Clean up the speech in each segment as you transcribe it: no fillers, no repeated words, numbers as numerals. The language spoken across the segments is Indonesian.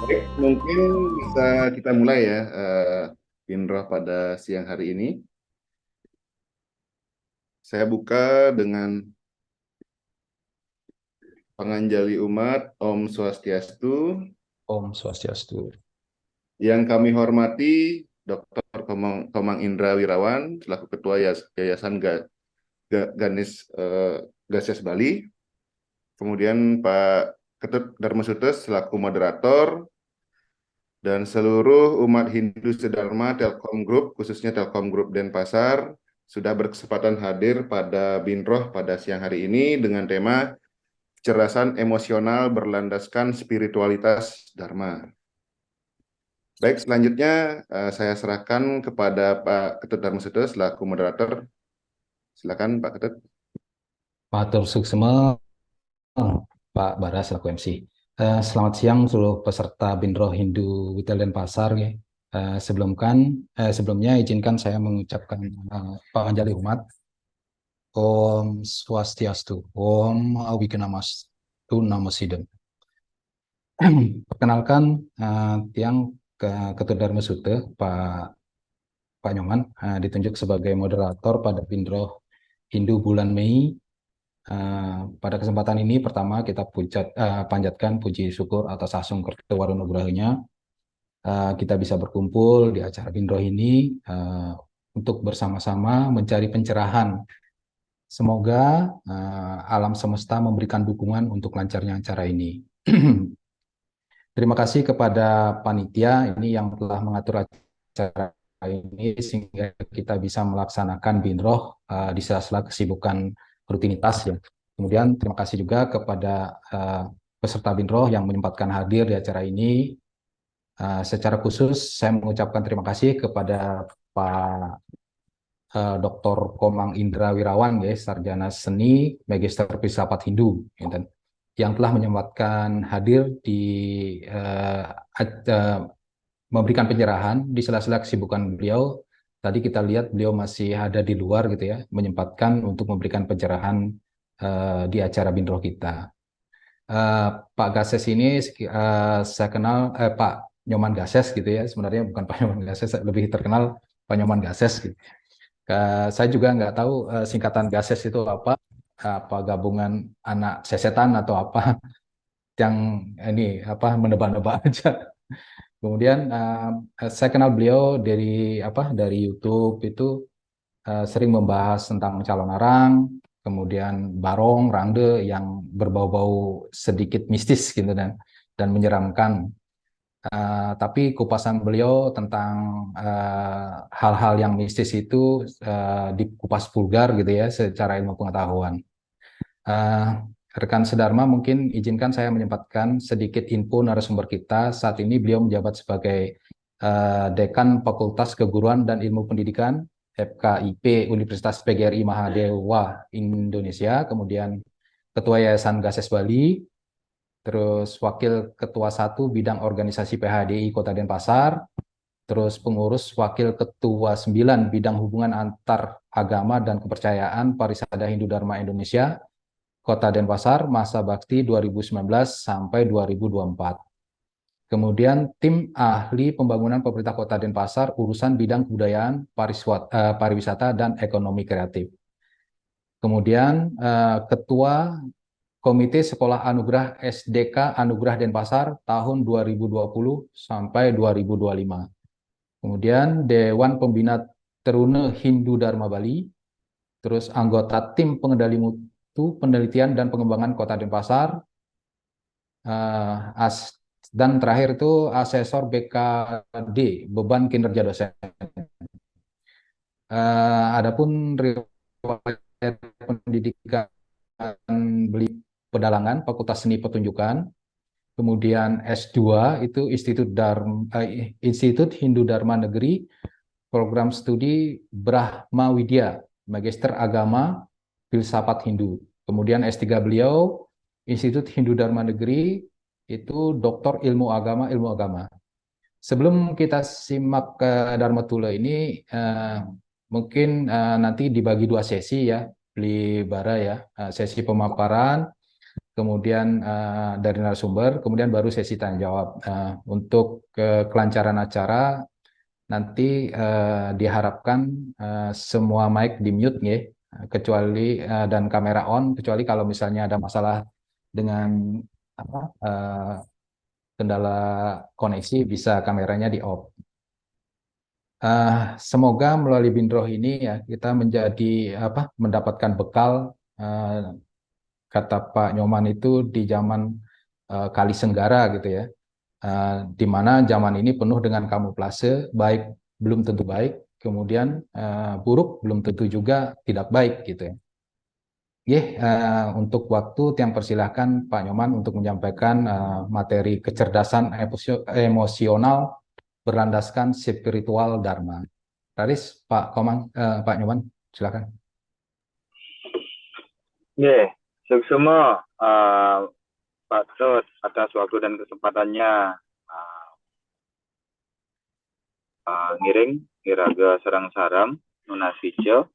Baik, mungkin bisa kita mulai ya, Indra pada siang hari ini. Saya buka dengan Panganjali Umat, Om Swastiastu. Om Swastiastu. Yang kami hormati Dr. Komang Indra Wirawan, selaku Ketua Yayasan Ganes Gases Bali. Kemudian Pak Ketut Darmasutes selaku moderator, dan seluruh umat Hindu Sedharma Telkom Group, khususnya Telkom Group Denpasar, sudah berkesempatan hadir pada Binroh pada siang hari ini dengan tema kecerdasan emosional berlandaskan spiritualitas Dharma. Baik, selanjutnya saya serahkan kepada Pak Ketut Darmasuto selaku moderator. Silakan Pak Ketut. Matur suksema, Pak Bara selaku MC. Selamat siang seluruh peserta Binroh Hindu Witel Denpasar. Ya. Sebelumnya izinkan saya mengucapkan Panganjali Umat. Om Swastiastu. Om Awiganamastu Namo Sidem. Perkenalkan, Tiang Ketut Dharma Sute, Pak Nyoman, ditunjuk sebagai moderator pada Binroh Hindu bulan Mei. Pada kesempatan ini pertama kita panjatkan puji syukur atas Asung Kertewaro Nugrahanya. Kita bisa berkumpul di acara Binroh ini untuk bersama-sama mencari pencerahan. Semoga alam semesta memberikan dukungan untuk lancarnya acara ini. Terima kasih kepada panitia ini yang telah mengatur acara ini sehingga kita bisa melaksanakan Binroh di sela-sela kesibukan rutinitas ya. Kemudian terima kasih juga kepada peserta Binroh yang menyempatkan hadir di acara ini. Secara khusus saya mengucapkan terima kasih kepada Pak Dr. Komang Indra Wirawan, ya, Sarjana Seni, Magister Filsafat Hindu, ya, yang telah menyempatkan hadir di uh, memberikan pencerahan di sela-sela kesibukan beliau. Tadi kita lihat beliau masih ada di luar gitu ya, menyempatkan untuk memberikan pencerahan di acara Binroh kita. Pak Gases ini saya kenal Pak Nyoman Gases gitu ya, sebenarnya bukan Pak Nyoman Gases, lebih terkenal Pak Nyoman Gases gitu. Saya juga nggak tahu singkatan Gases itu apa gabungan anak sesetan atau apa yang ini apa menebak-nebak aja. Kemudian saya kenal beliau dari YouTube itu sering membahas tentang calon arang, kemudian barong, rangde yang berbau-bau sedikit mistis gitu dan menyeramkan. Tapi kupasan beliau tentang hal-hal yang mistis itu dikupas vulgar gitu ya secara ilmu pengetahuan. Uh, Rekan Sedharma, mungkin izinkan saya menyempatkan sedikit info narasumber kita. Saat ini beliau menjabat sebagai Dekan Fakultas Keguruan dan Ilmu Pendidikan FKIP Universitas PGRI Mahadewa Indonesia, kemudian Ketua Yayasan Gases Bali, terus Wakil Ketua 1 Bidang Organisasi PHDI Kota Denpasar, terus pengurus Wakil Ketua 9 Bidang Hubungan Antar Agama dan Kepercayaan Parisada Hindu Dharma Indonesia, Kota Denpasar, masa bakti 2019 sampai 2024. Kemudian tim ahli pembangunan pemerintah Kota Denpasar urusan bidang kebudayaan, pariwisata, dan ekonomi kreatif. Kemudian Ketua Komite Sekolah Anugerah SDK Anugerah Denpasar tahun 2020 sampai 2025. Kemudian Dewan Pembina Terune Hindu Dharma Bali, terus anggota tim pengendali mutu penelitian dan pengembangan Kota Denpasar, dan terakhir itu asesor BKD beban kinerja dosen. Adapun riwayat pendidikan beli pedalangan Fakultas Seni Petunjukan, kemudian S2 itu Institut Hindu Dharma Negeri, program studi Brahma Widya, Magister Agama Filsafat Hindu. Kemudian S3 beliau Institut Hindu Dharma Negeri itu Doktor Ilmu Agama. Sebelum kita simak ke Dharma Tula ini, mungkin nanti dibagi dua sesi ya, Bli Bara ya, sesi pemaparan, kemudian dari narasumber, kemudian baru sesi tanya jawab. Untuk kelancaran acara nanti diharapkan semua mic di mute ya, kecuali dan kamera on, kecuali kalau misalnya ada masalah dengan apa kendala koneksi bisa kameranya di off. Semoga melalui Bindroh ini ya kita mendapatkan bekal, kata Pak Nyoman itu di zaman Kali Senggara gitu ya, di mana zaman ini penuh dengan kamuflase, baik belum tentu baik, kemudian buruk belum tentu juga tidak baik gitu ya. Untuk waktu yang persilahkan Pak Nyoman untuk menyampaikan materi kecerdasan emosional berlandaskan spiritual Dharma. Raris, Pak Nyoman, silakan. Semua Pak Tut atas waktu dan kesempatannya ngiring iraga serang saram nunasijo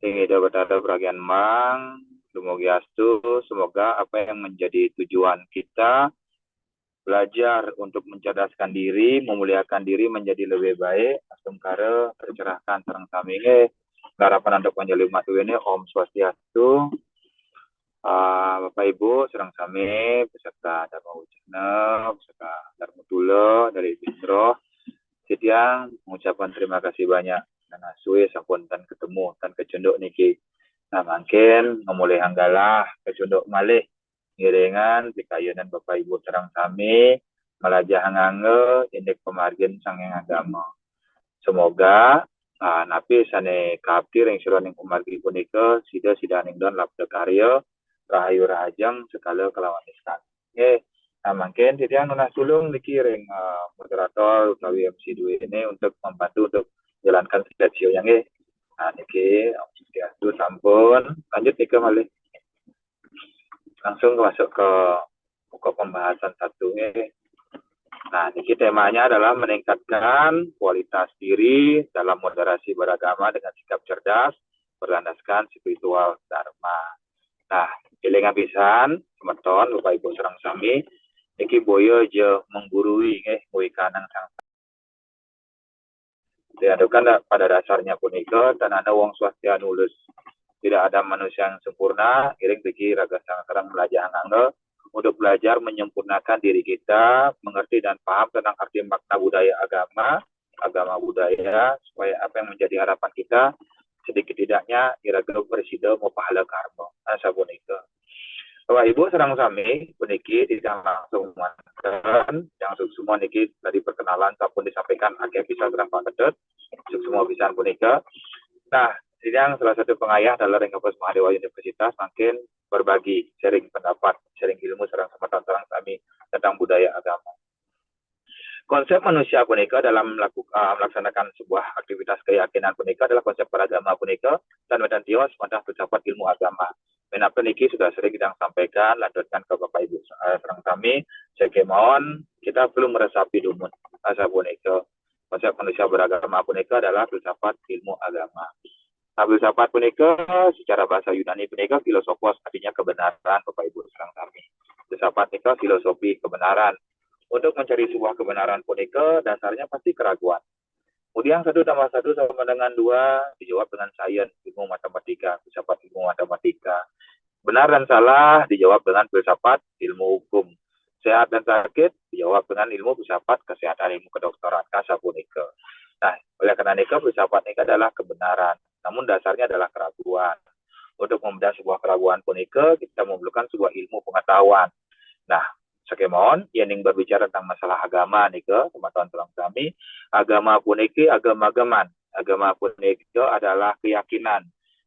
tinggi dapat ada bagian mang dumugi astu, semoga apa yang menjadi tujuan kita belajar untuk mencerdaskan diri, memuliakan diri menjadi lebih baik, astum kare tercerahkan sareng sami harapan untuk panjali matu ini Om Swastiastu. Bapak Ibu serang sami beserta Dharma Wujana, beserta Dharma Tula dari Bindroh Sitiang mengucapkan terima kasih banyak dan asui sampun tan ketemu tan kecunduk niki. Nah mungkin memulai hanggalah kecunduk malih ngiringan pikayenan Bapak Ibu serang sami melajah hangangge indek pemargin sanging agama. Semoga napi sane kaptir yang suroning pemargi punika sida sidaning don labda karya rahayu rahajang sekala kelawan iskan. Nah mungkin tidak nunah sulung dikiring moderator utawi MC2 ini untuk membantu untuk jalankan sesio yang nah niki itu sampun lanjut nika malih langsung masuk ke pokok pembahasan satu Nah niki temanya adalah meningkatkan kualitas diri dalam moderasi beragama dengan sikap cerdas berlandaskan spiritual Dharma. Nah elingan pisan semeton Bapak Ibu serang sami iki boyo je menggurui ngui kanang sang. Diadukan pada dasarnya punika dan ada wong swastia nulis. Tidak ada manusia yang sempurna, iring bagi raga sang belajar angga untuk belajar menyempurnakan diri kita, mengerti dan paham tentang arti makna budaya agama budaya, supaya apa yang menjadi harapan kita sedikit tidaknya iraga bersida mau pahala karma. Asa punika. Bapak Ibu serang sami puniki tidak langsung mantan yang semua niki tadi perkenalan sampun disampaikan agak bisa berapa kedet semua bisa punika. Nah, sidang salah satu pengayah adalah Kampus Mahadewa Universitas makin berbagi sharing pendapat, sharing ilmu serang serang kami tentang budaya agama. Konsep manusia punika dalam melaksanakan sebuah aktivitas keyakinan punika adalah konsep beragama punika dan medan tios pada filsafat ilmu agama. Menapa niki sudah sering kita sampaikan, lanjutkan ke Bapak Ibu serang kami, saya kemauan kita belum meresapi dumun asa punika. Konsep manusia beragama punika adalah filsafat ilmu agama. Nah, filsafat punika secara bahasa Yunani punika filosofos artinya kebenaran Bapak Ibu serang kami. Filsafat punika filosofi kebenaran. Untuk mencari sebuah kebenaran punika dasarnya pasti keraguan. Kemudian 1 tambah 1 sama dengan 2 dijawab dengan sains, ilmu matematika, filsafat ilmu matematika. Benar dan salah dijawab dengan filsafat ilmu hukum. Sehat dan sakit dijawab dengan ilmu filsafat kesehatan, ilmu kedokteran, kasa punika. Nah, oleh karena itu filsafat ini adalah kebenaran, namun dasarnya adalah keraguan. Untuk membedah sebuah keraguan punika kita memerlukan sebuah ilmu pengetahuan. Nah, sekemon yang berbicara tentang masalah agama nika teman-teman tolong kami agama puniki agama-agaman agama punika adalah keyakinan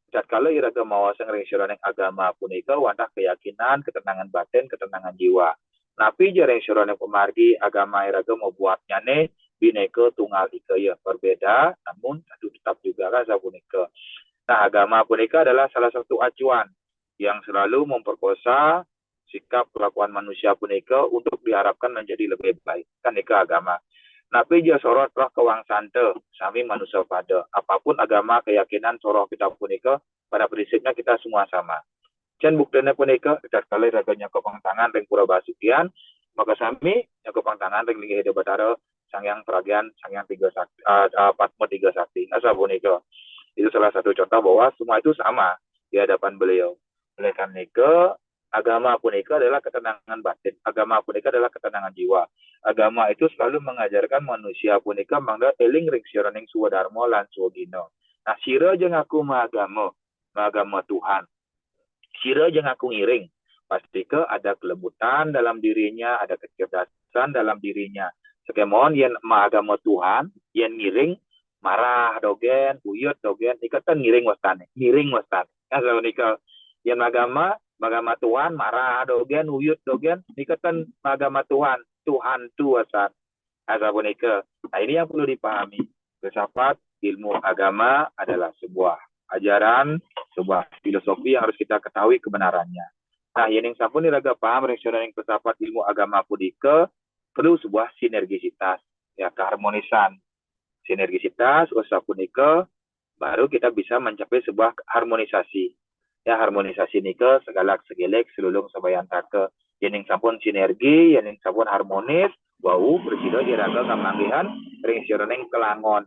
dan kalau iraga mau sengring syuroning agama punika wantah keyakinan ketenangan batin ketenangan jiwa napi jareng syuroning pemargi agama iraga mau buatnya nih bineka tunggal ika ya berbeda namun satu tetap juga rasa punika. Nah agama punika adalah salah satu acuan yang selalu memperkosa sikap kelakuan manusia punika untuk diharapkan menjadi lebih baik kan nika agama. Napi dia sorot roh kewang sante sami manusia pada apapun agama keyakinan soroh kita punika pada prinsipnya kita semua sama. Can buktena punika tatkala raganya kopang tangan ring pura basukian maka sami kopang tangan ring linggih Hede Batara Sangyang Pragian Sangyang Patmo Tiga Sakti asa punika. Itu salah satu contoh bahwa semua itu sama di hadapan beliau. Oleh karena itu, agama punika adalah ketenangan batin. Agama punika adalah ketenangan jiwa. Agama itu selalu mengajarkan manusia punika mangda eling ring siraning suwadharma lan suwagina. Nah, sira jeung aku agama Tuhan. Sira jeung aku ngiring. Pasti ada kelembutan dalam dirinya, ada kecerdasan dalam dirinya. Sekemon yen agama Tuhan, yen ngiring marah dogen, uyut dogen, ikatan ngiring wastane. Kalau nikah yang agama Tuhan marah dogen, uyut dogen, ikatan agama Tuhan tu wasan. Asa boneka. Nah, ini yang perlu dipahami. Filsafat ilmu agama adalah sebuah ajaran, sebuah filosofi yang harus kita ketahui kebenarannya. Nah, yang sampun diraga paham rencana yang filsafat ilmu agama pudika perlu sebuah sinergisitas, ya keharmonisan. Sinergisitas usaha punika baru kita bisa mencapai sebuah harmonisasi. Ya harmonisasi nika segala segelek selulung sabayantake yening sampun sinergi, yening sampun harmonis, wau bersida diraga kamanggihan ring sironeng kelangon.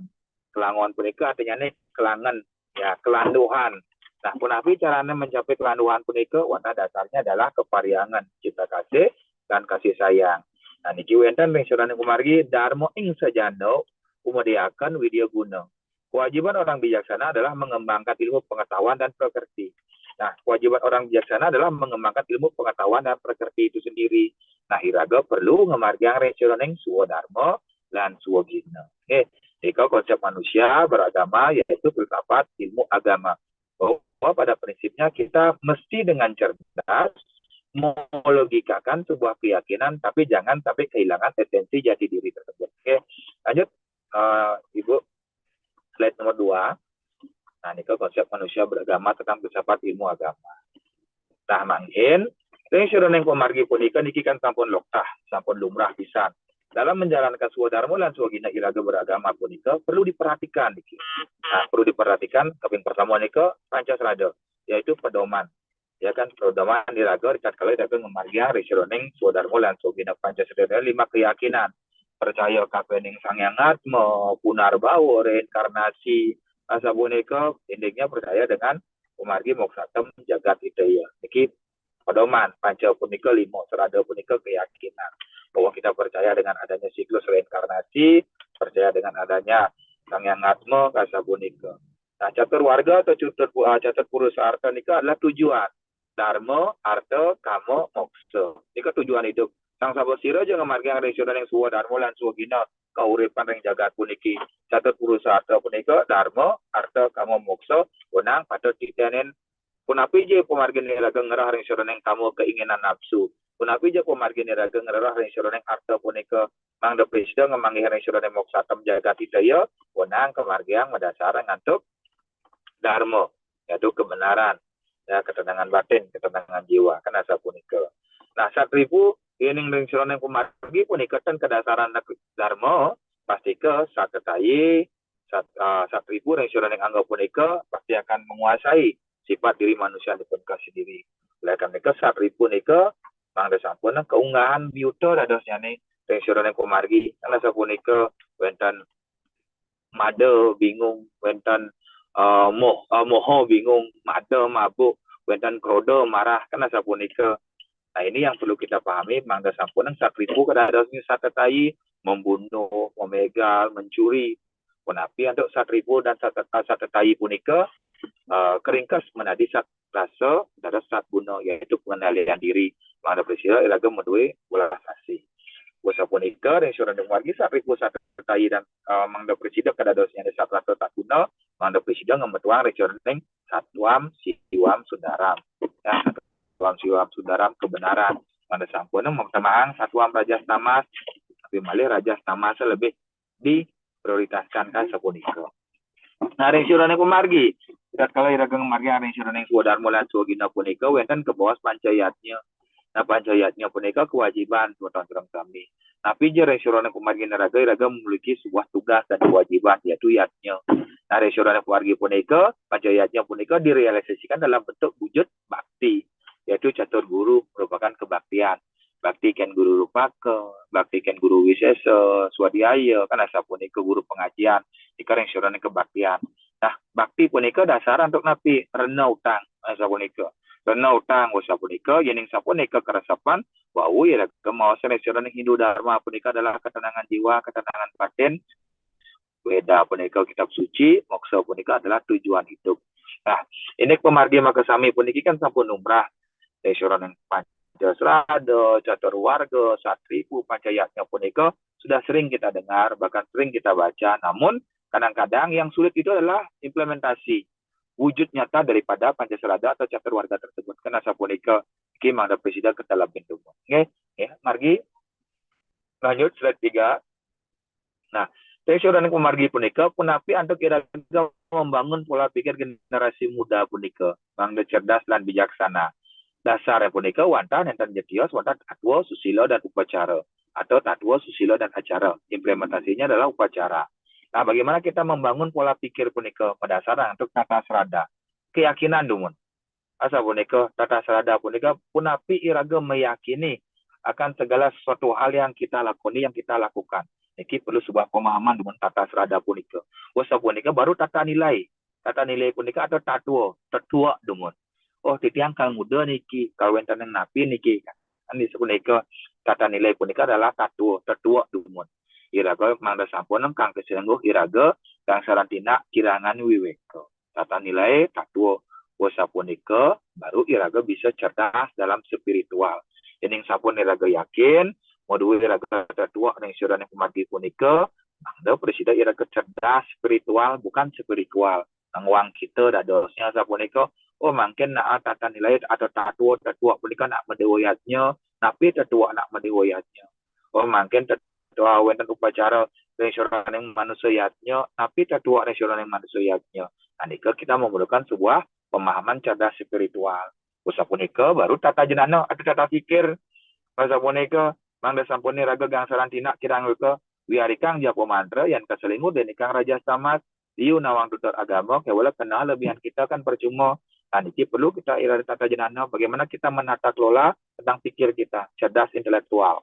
Kelangon punika artinya nih kelangan, ya kelanduhan. Nah, punapi caranya mencapai kelanduhan punika wata dasarnya adalah kepariangan, cinta kasih dan kasih sayang. Nah, niki wenten ring sironeng kumargi darmo ing sajano umadiakan widya guna. Kewajiban orang bijaksana adalah mengembangkan ilmu pengetahuan dan prakerti. Nah, kewajiban orang bijaksana adalah mengembangkan ilmu pengetahuan dan prakerti itu sendiri. Nah, iraga perlu ngemargiang rencironeng suwadharma dan suwagina. Jika konsep manusia beragama yaitu filsafat ilmu agama. Bahwa pada prinsipnya kita mesti dengan cerdas melogikakan sebuah keyakinan, tapi jangan sampai kehilangan esensi jati diri tersebut. Lanjut. Ibu, slide nomor 2. Nah, ini konsep manusia beragama tentang filsafat ilmu agama. Nah, mangkin, ring sironeng pamargi punika niki kan sampun loktah, sampun lumrah pisan. Dalam menjalankan suwadharma lan suwagina iraga beragama punika perlu diperhatikan niki. Nah, perlu diperhatikan kaping pertama nika Pancasrada, yaitu pedoman. Ya kan pedoman iraga tatkala iraga ngamargiang ring sironeng suwadharma lan suwagina Pancasrada 5 keyakinan. Percaya kapening Sangyang Atma, Punarbawa, reinkarnasi, asa boneka, endingnya percaya dengan umargi moksatem jagat hidaya. Niki pedoman, panca punika 5, serada punika keyakinan. Bahwa kita percaya dengan adanya siklus reinkarnasi, percaya dengan adanya Sangyang Atma, asa boneka. Nah, catur warga atau catur purusa arta nika adalah tujuan. Dharma, arta, kama, moksa. Nika tujuan hidup. Sang sahabat sira jangan margiang rencana yang suwadharma lan suwagina kauripan ring jagat puniki catur purusa arta punika dharma arta kama moksa wenang pada titanen punapi je pemargin niraga ngerah ring sironeng kamu keinginan nafsu punapi je pemargin niraga ngerah ring sironeng arta punika mangda presida ngemanggi ring sironeng moksa tam jagat hidaya wenang kemargiang madasara ngantuk dharma yaitu kebenaran, ya ketenangan batin, ketenangan jiwa kan asa punika. Nah, satribu ini ring sironeng kumargi pun ikatan kedasaran dharma pasti ke saketai satribu ring sironeng angga punika pasti akan menguasai sifat diri manusia dipun sendiri. Oleh karena itu satribu nika mangda sampun keunggahan biuta dadosnya nih ring sironeng kumargi karena sapunika wenten made bingung wenten moho bingung made mabuk wenten krodo marah karena sapunika. Nah, ini yang perlu kita pahami, mangga sampunan sakripu kadadosnya saketai membunuh, memegal, mencuri. Punapi untuk sakripu dan saketai punika keringkas menadi sak rasa dados sak guna yaitu pengendalian diri. Mangga presida ilaga medue welas asih. Wasa punika ring sironeng wargi sakripu saketai dan mangga presida kadadosnya sak rasa sak guna, mangga presida ngemetuang ring sironeng satuam siwam sundaram. Ya, siwam sundaram kebenaran. Pada sampun mempertamaang satuam rajas tamas, tapi malih rajas tamas lebih diprioritaskan kan sapunika. Nah, ring sironeng kumargi, tatkala iraga ngamargi ring sironeng suwadharma lan suwagina punika wonten kebawas pancayatnya. Nah, pancayatnya punika kewajiban tuan kami. Tapi je ring sironeng kumargi neraga iraga memiliki sebuah tugas dan kewajiban yaitu yatnya. Nah, ring sironeng kumargi punika pancayatnya punika direalisasikan dalam bentuk wujud bakti. yaitu catur guru merupakan kebaktian. Bakti ken guru rupaka, bakti ken guru wisesa, swadhyaya, kan asa punika guru pengajian, ika yang syurane kebaktian. Nah, bakti punika dasar untuk napi rena utang asa punika. Rena utang asa punika yening sapunika keresapan wau ya kemaosan syurane Hindu Dharma punika adalah ketenangan jiwa, ketenangan batin. Weda punika kitab suci, moksa punika adalah tujuan hidup. Nah, ini pemargi makasami puniki kan sampun lumrah. Syurane Pancasrada, Catur Warga, Satripu, Pancayatnya punika sudah sering kita dengar, bahkan sering kita baca. Namun kadang-kadang yang sulit itu adalah implementasi wujud nyata daripada Pancasrada atau Catur Warga tersebut. Karena sapunika iki mangda presiden ke dalam bentuk. Oke, ya, margi lanjut slide 3. Nah, Syurane pemargi punika punapi antuk iraga membangun pola pikir generasi muda punika, mangda cerdas dan bijaksana. Dasar punika wantah nenten jetios wantah tatwa, susila dan upacara atau tatwa, susila dan acara. Implementasinya adalah upacara. Nah, bagaimana kita membangun pola pikir punika pada dasar untuk tata serada keyakinan dumun. Asa punika tata serada punika punapi iraga meyakini akan segala sesuatu hal yang kita lakoni, yang kita lakukan. Niki perlu sebuah pemahaman dengan tata serada punika. Wasa punika baru tata nilai. Tata nilai punika atau tatwa, tetua dumun. Oh, titiang kang muda niki, kawenten napi niki. Kan disebut tata nilai punika adalah tatwa, tetua dumun. Iraga mangda sampun kang kesenengguh iraga kang sarantina kirangan wiweka. Tata nilai tatwa wasa punika baru iraga bisa cerdas dalam spiritual. Yening sampun iraga yakin modu iraga tetua ning syurane pemati punika mangda presida iraga cerdas spiritual bukan spiritual. Nang kita dadosnya sapunika oh mungkin nak tata nilai atau tatua punika nak mendewayatnya, tapi tetua nak mendewayatnya. Oh mungkin tetua wenten upacara restoran manusiatnya, tapi tetua restoran manusiatnya. Anika kita memerlukan sebuah pemahaman cerdas spiritual. Usapunika baru tata jenana atau tata pikir. Usapunika mangda sampuni raga gang sarantina kirang weka wiarikang japo mantra yang keselimut dan ikang raja samat diu nawang tutur agama kewala kenal lebihan kita kan percuma. Nah, ini perlu kita irada tata jenana bagaimana kita menata kelola tentang pikir kita, cerdas intelektual.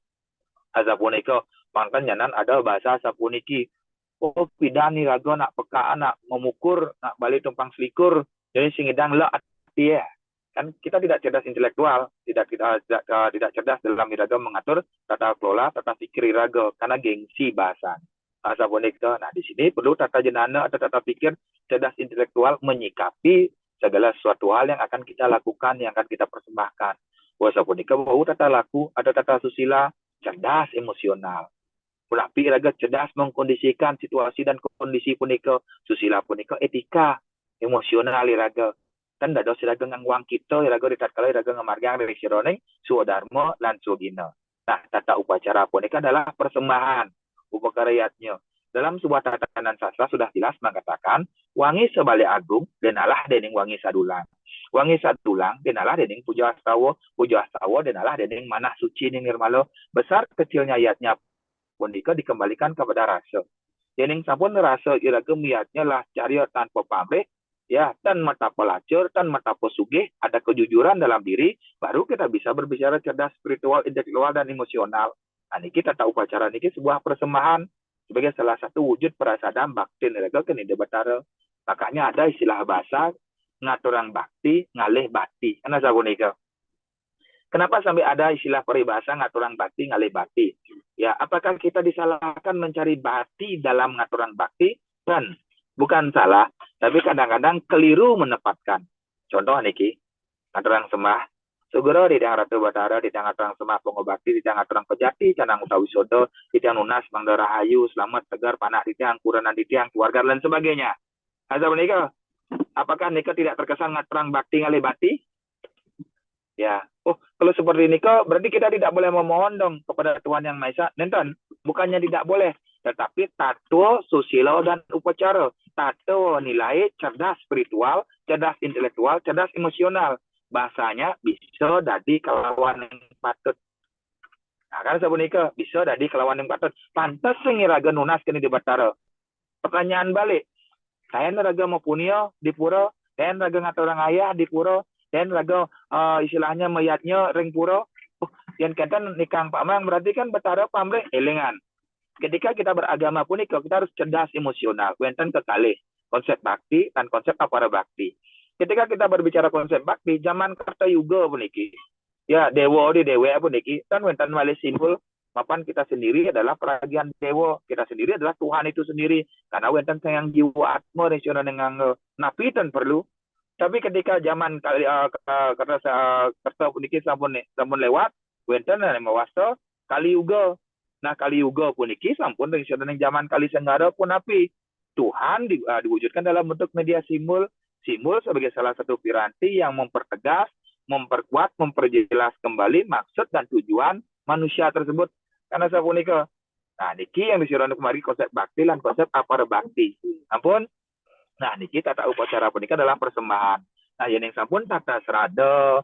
Asapunika mangkan nyanan ada bahasa sapuniki. Oh, pidani raga nak peka nak memukur, nak balik tumpang selikur. Jadi singidang la atia. Kan kita tidak cerdas intelektual, tidak cerdas dalam iraga mengatur tata kelola, tata pikir iraga karena gengsi bahasa. Asapunika. Nah, di sini perlu tata jenana atau tata pikir cerdas intelektual menyikapi segala sesuatu hal yang akan kita lakukan, yang akan kita persembahkan. Wasa punika bau tata laku atau tata susila, cerdas emosional. Pulapi iraga cerdas mengkondisikan situasi dan kondisi punika, susila punika etika, emosional iraga. Kan dados iraga ngangwang kita, iraga ditatkala iraga ngamargang dari sironeng, suodharma lan sugina. Nah, tata upacara punika adalah persembahan upakaryatnya. Dalam sebuah tatanan sastra sudah jelas mengatakan wangi sebalik agung denalah dening wangi sadulang. Wangi sadulang denalah dening puja astawa denalah dening manah suci ning nirmala. Besar kecilnya ayatnya punika dikembalikan kepada rasa. Dening sampun rasa iraga miatnya lah carya tanpa pamrih, ya, tan mata pelacur, tan mata pesugih, ada kejujuran dalam diri, baru kita bisa berbicara cerdas spiritual, intelektual dan emosional. Nah, niki tata upacara niki sebuah persembahan sebagai salah satu wujud prasadam bakti niraga kene debatara. Makanya ada istilah bahasa ngaturang bakti, ngalih bakti. Karena sabunika. Kenapa sampai ada istilah peribahasa ngaturang bakti, ngalih bakti? Ya, apakah kita disalahkan mencari bakti dalam ngaturang bakti? Dan bukan salah, tapi kadang-kadang keliru menempatkan. Contoh niki, ngaturang sembah Sugero di Tiang Ratu Batara, di Tiang Aturang Semah Pengobakti, di Tiang Aturang Pejati, Canang Utawisodo, di Tiang Nunas, Mangda Rahayu, Selamat, Tegar, Panak, di Tiang Kuranan, di Tiang Keluarga, dan sebagainya. Azab menikah, apakah nikah tidak terkesan ngaturang bakti ngalih bakti? Ya, oh kalau seperti nikah, berarti kita tidak boleh memohon dong kepada Tuhan Yang Maha Esa. Nonton, bukannya tidak boleh, tetapi tato, susilo, dan upacara. Tato nilai cerdas spiritual, cerdas intelektual, cerdas emosional. Bahasanya bisa dadi kelawan yang patut. Nah, kan sabunika bisa dadi kelawan yang patut. Pantas sing iraga nunas kene di Batara. Pertanyaan balik. Saya raga mau punya di pura, saya raga ngaturang ayah di pura, dan raga istilahnya mayatnya ring pura. Oh, yang kata nikang pamang berarti kan betara pamrih elengan. Ketika kita beragama pun kita harus cerdas emosional. Wenten kekalih konsep bakti dan konsep apara bakti. Ketika kita berbicara konsep bakti, zaman Karta Yuga pun iki. Ya, dewa di dewa pun iki. Kan wenten wali simbol papan kita sendiri adalah peragian dewa. Kita sendiri adalah Tuhan itu sendiri. Karena wenten sayang jiwa atma rencana dengan napi dan perlu. Tapi ketika zaman Karta pun iki sampun lewat, wenten mewasta Kali Yuga. Nah, Kali Yuga pun iki sampun dari zaman Kali Senggara pun api. Tuhan diwujudkan dalam bentuk media simbol sebagai salah satu piranti yang mempertegas, memperkuat, memperjelas kembali maksud dan tujuan manusia tersebut. Karena sapunika. Nah, niki yang disuruh kemari konsep bakti dan konsep apara bakti. Ampun. Nah, niki tata upacara punika adalah persembahan. Nah, yang sampun tata serada,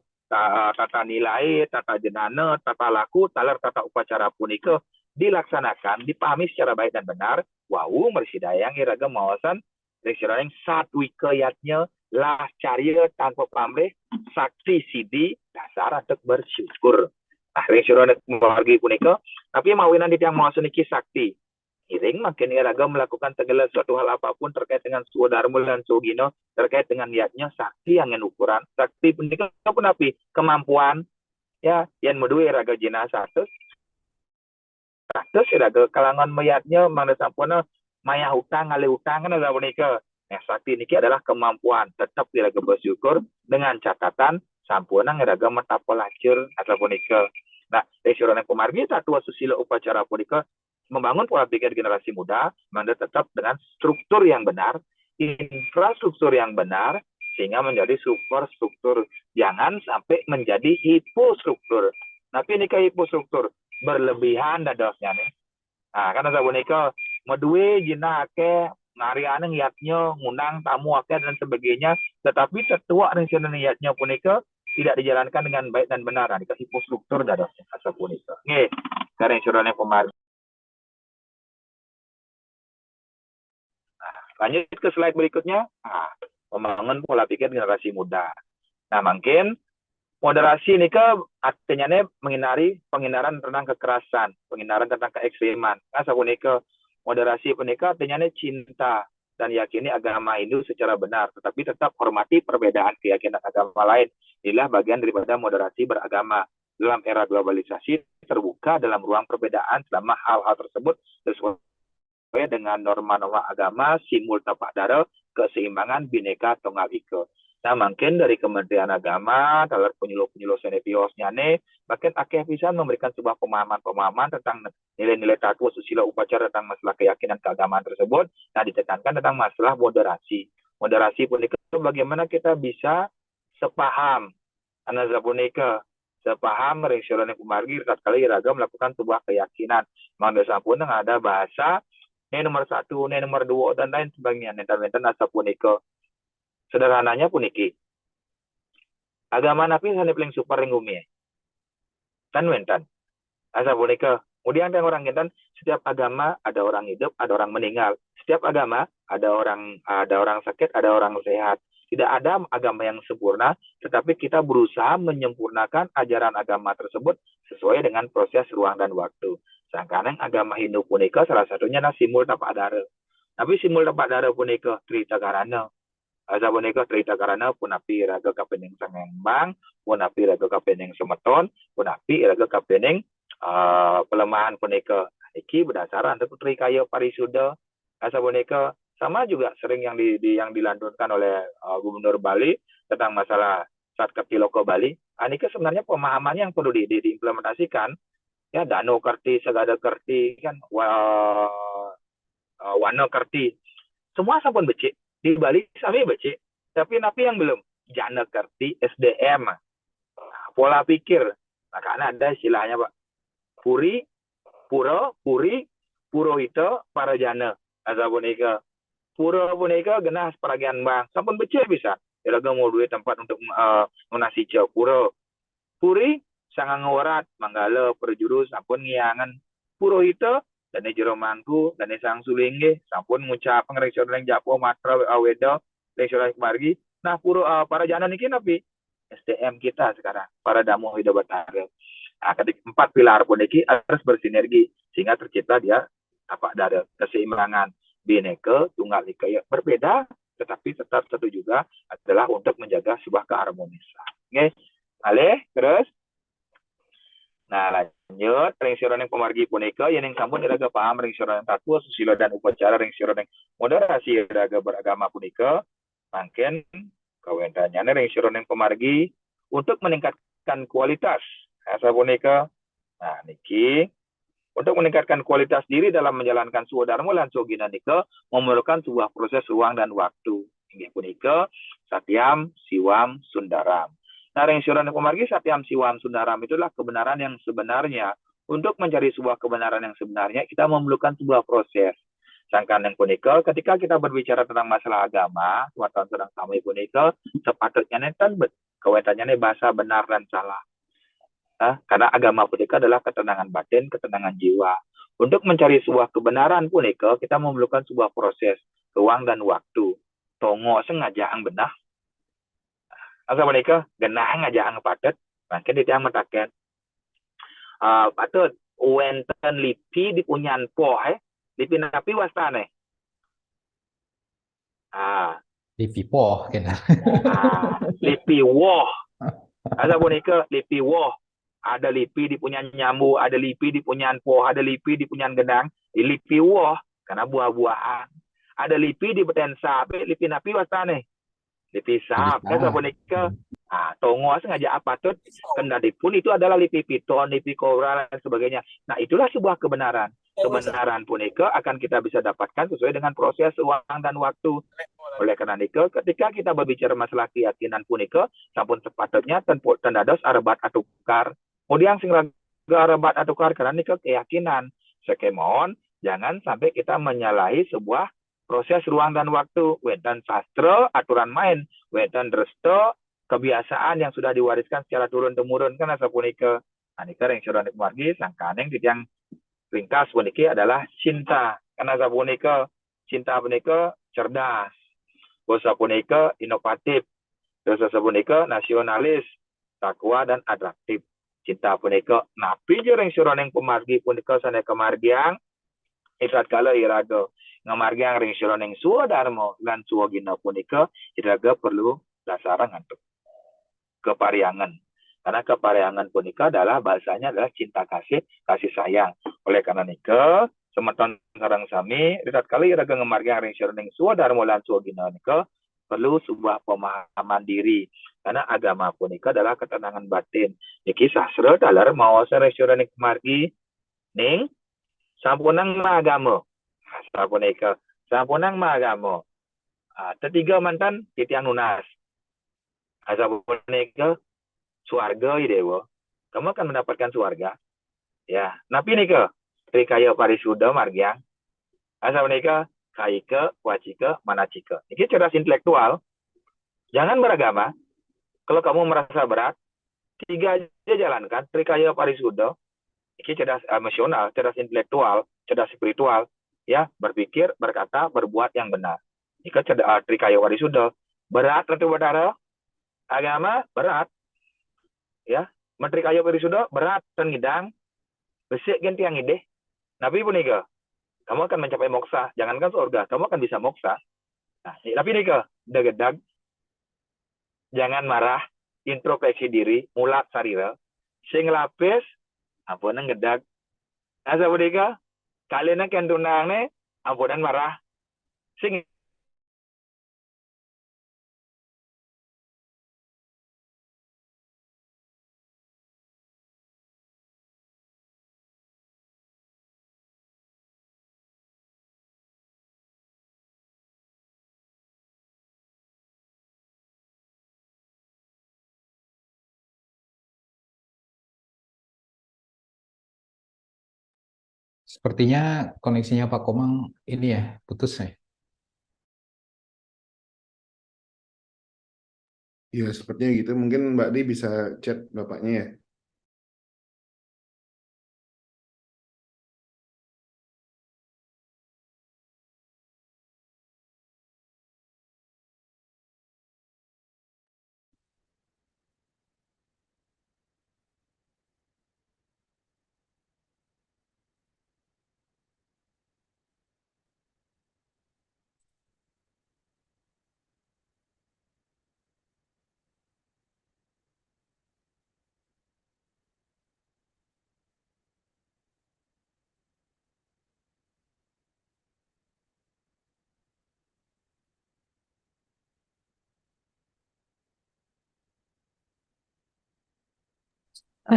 tata nilai, tata jenana, tata laku, talar tata upacara punika dilaksanakan, dipahami secara baik dan benar. Wau mersidayang iraga mawasan reksirang satwikayatnya lah carya tanpa pamrih sakti sidi dasar untuk bersyukur. Nah, reksirang margi punika tapi mawinan di tiang mawasan iki sakti. Iring makin iraga melakukan segala suatu hal apapun terkait dengan sudarmul dan sugino terkait dengan niatnya sakti yang ukuran sakti punika pun api kemampuan ya yang medue iraga jenazah terus iraga kalangan mayatnya mangda sampuna maya hutang ngale hutang kan ada punika. Nah, sakti niki adalah kemampuan tetap iraga bersyukur dengan catatan sampuna iraga metapa lacur atau punika. Nah, resurana kumargi satu susila upacara punika membangun pola pikir generasi muda, manda tetap dengan struktur yang benar, infrastruktur yang benar, sehingga menjadi superstruktur. Jangan sampai menjadi hipostruktur. Tapi ini ke hipostruktur berlebihan dadosnya nih. Nah, karena sabunika medue jina ake ngariane niatnya ngundang tamu ake dan sebagainya, tetapi tetua rencana niatnya punika tidak dijalankan dengan baik dan benar. Nah, ke hipostruktur dadosnya asa punika. Nggih, karena insurane pemar. Lanjut ke slide berikutnya. Nah, membangun pola pikir generasi muda. Nah, mungkin moderasi ini artinya penghindaran tentang kekerasan, penghindaran tentang keekstreman. Nah, sabunika moderasi penika artinya cinta dan yakini agama Hindu secara benar, tetapi tetap hormati perbedaan keyakinan agama lain. Inilah bagian daripada moderasi beragama. Dalam era globalisasi terbuka dalam ruang perbedaan selama hal-hal tersebut sesuai dengan norma-norma agama, simul tapak dara, keseimbangan bineka tunggal ika. Nah, mungkin dari Kementerian Agama, dalam penyuluh-penyuluh senepiosnya nih, makin akeh bisa memberikan sebuah pemahaman-pemahaman tentang nilai-nilai tata susila upacara tentang masalah keyakinan keagamaan tersebut. Nah, ditekankan tentang masalah moderasi. Moderasi pun itu bagaimana kita bisa sepaham. Anak zapunika sepaham rencana kumargi tatkala iraga melakukan sebuah keyakinan. Mangga sampun ada bahasa ini nomor 1, ini nomor 2, dan lain sebagainya. Nenten asa punika. Sederhananya puniki. Agama napi sana paling super ring bumi. Kan wenten. Asa punika. Kemudian yang orang enten, setiap agama ada orang hidup, ada orang meninggal. Setiap agama ada orang sakit, ada orang sehat. Tidak ada agama yang sempurna, tetapi kita berusaha menyempurnakan ajaran agama tersebut sesuai dengan proses ruang dan waktu. Sangkaneng agama Hindu punika salah satunya simul tapak dara. Tapi simul tapak dara punika cerita karana. Asa punika cerita karana punapi raga kapening sangembang, punapi raga kapening semeton, punapi raga kapening pelemahan punika. Iki berdasarkan putri kaya parisuda. Asa punika sama juga sering yang dilantunkan oleh Gubernur Bali tentang masalah Satkerti Loko Bali. Anika sebenarnya pemahamannya yang perlu diimplementasikan. Ya, Dano Kerti, Segada Kerti, kan, Wano Kerti. Semua sampun becik. Di Bali sami becik. Tapi napi yang belum. Jana Kerti, SDM. Pola pikir. Nah, karena ada istilahnya, Pak. Puri, Puro, Puri, Purohito, para jana. Asa punika. Puro punika genah peragian bang. Sampun becik bisa. Iraga mau duit tempat untuk menasi jauh. Puro. Puri, sangang ngorat, manggala, perjurus, sampun ngiangan. Purohito, dan jero mangku, dan sang sulingge, sampun ngucap ngereksion yang japo, matra, aweda, reksion margi. Nah, para jana niki napi, SDM kita sekarang, para damu hidup bertarung. Nah, ketika 4 pilar pun ini harus bersinergi sehingga tercipta dia apa dari keseimbangan bineka tunggal ika ya berbeda tetapi tetap satu juga adalah untuk menjaga sebuah keharmonisan. Oke, alih terus. Nah, lanjut ring siron yang pemargi punika yang sampun iraga paham ring siron yang tatu susilo dan upacara ring siron yang moderasi iraga beragama punika mangken kawentanya ring siron yang pemargi untuk meningkatkan kualitas asa punika. Nah, niki untuk meningkatkan kualitas diri dalam menjalankan suwadharma lan sugina nika memerlukan sebuah proses ruang dan waktu. Inggih punika satyam, siwam, sundaram. Nah, ringsuran pemargi satyam, siwam, sundaram itulah kebenaran yang sebenarnya. Untuk mencari sebuah kebenaran yang sebenarnya, kita memerlukan sebuah proses. Sangkan yang punika, ketika kita berbicara tentang masalah agama, tuan sedang kami punika, sepatutnya kan kewenangannya bahasa benar dan salah. Karena agama punika adalah ketenangan batin, ketenangan jiwa. Untuk mencari sebuah kebenaran punika, kita memerlukan sebuah proses, ruang dan waktu. Tongo sengaja ang benah. Asa punika, genah ngaja ang patet, mungkin ditiang mataken. Patut, wenten lipi di punyan po, lipi napi wastane. Lipi poh, kena. Lipi woh. Asa punika, lipi woh. Ada lipi di punyan nyambu, ada lipi di punyan poh, ada lipi di punyan genang, di lipi woh, karena buah-buahan. Ada lipi di beten sapi, lipi napi wastane. Lipi sap, kan punika. Tongo sengaja apa tuh kendali pun itu adalah lipi piton, lipi kobra dan sebagainya. Nah, itulah sebuah kebenaran. Kebenaran punika akan kita bisa dapatkan sesuai dengan proses ruang dan waktu. Oleh karena itu, ketika kita berbicara masalah keyakinan punika, sampun sepatutnya tendados arebat atukar. Kemudian sing arebat atukar karena nika keyakinan. Sekemon, jangan sampai kita menyalahi sebuah proses ruang dan waktu. Wedan sastra, aturan main. Wedan resto, kebiasaan yang sudah diwariskan secara turun-temurun. Kan asa punika. Anika yang sudah dimargi, sangkaneng yang ringkas puniki adalah cinta. Karena asa punika, cinta punika cerdas. Bosa punika inovatif. Dosa punika nasionalis, takwa dan atraktif. Cinta punika napi jeung suroneng pemargi punika sana kemargiang ikat kala iraga ngamargiang ring suroneng suwadharma lan suwagina punika iraga perlu dasaran ngantuk kepariangan. Karena kepariangan punika adalah bahasanya adalah cinta kasih sayang. Oleh karena nika semeton sareng sami ikat kala iraga ngamargiang ring suroneng suwadharma lan suwagina nika perlu sebuah pemahaman diri. Karena agama punika adalah ketenangan batin. Niki sastra dalar mau saresyura nik margi ning sampunang maagama. Sapunika sampunang maagama. Ketiga mantan titiang nunas. Sapunika suarga dewa. Kamu akan mendapatkan suarga. Ya, napi nika trikaya parisuda margiang. Sapunika kaika, wacika, manacika. Niki cerdas intelektual. Jangan beragama. Kalau kamu merasa berat, 3 aja jalankan. Trikaya parisuda. Ini cerdas emosional, cerdas intelektual, cerdas spiritual. Ya, berpikir, berkata, berbuat yang benar. Ini cerdas trikaya parisuda. Berat nanti berdarah. Agama berat. Ya, mentrikaya parisuda berat dan ngidang. Besik ganti yang ide. Nabi pun nika. Kamu akan mencapai moksa. Jangankan surga, kamu akan bisa moksa. Nah, tapi nika, degedag. Jangan marah, introspeksi diri, mulat sarira. Sing lapis, ampunan gedag. Asa budika, kalian kan tunang ne, ampunan marah. Sing Sepertinya koneksinya Pak Komang ini ya, putus ya. Ya, sepertinya gitu. Mungkin Mbak Di bisa chat bapaknya ya.